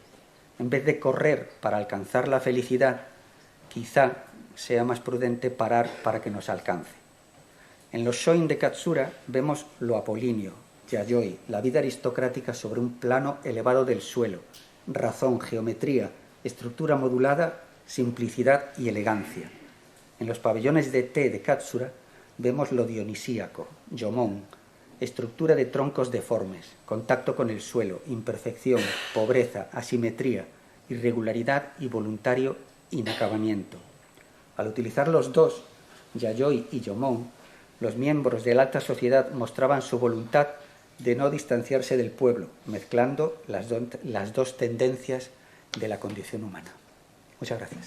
En vez de correr para alcanzar la felicidad, quizá sea más prudente parar para que nos alcance. En los Shoin de Katsura vemos lo apolíneo, Yayoi, la vida aristocrática sobre un plano elevado del suelo, razón, geometría, estructura modulada, simplicidad y elegancia. En los pabellones de té de Katsura vemos lo dionisíaco, Yomon, estructura de troncos deformes, contacto con el suelo, imperfección, pobreza, asimetría, irregularidad y voluntario inacabamiento. Al utilizar los dos, Yayoi y Yomon, los miembros de la alta sociedad mostraban su voluntad de no distanciarse del pueblo, mezclando las dos tendencias de la condición humana. Muchas gracias.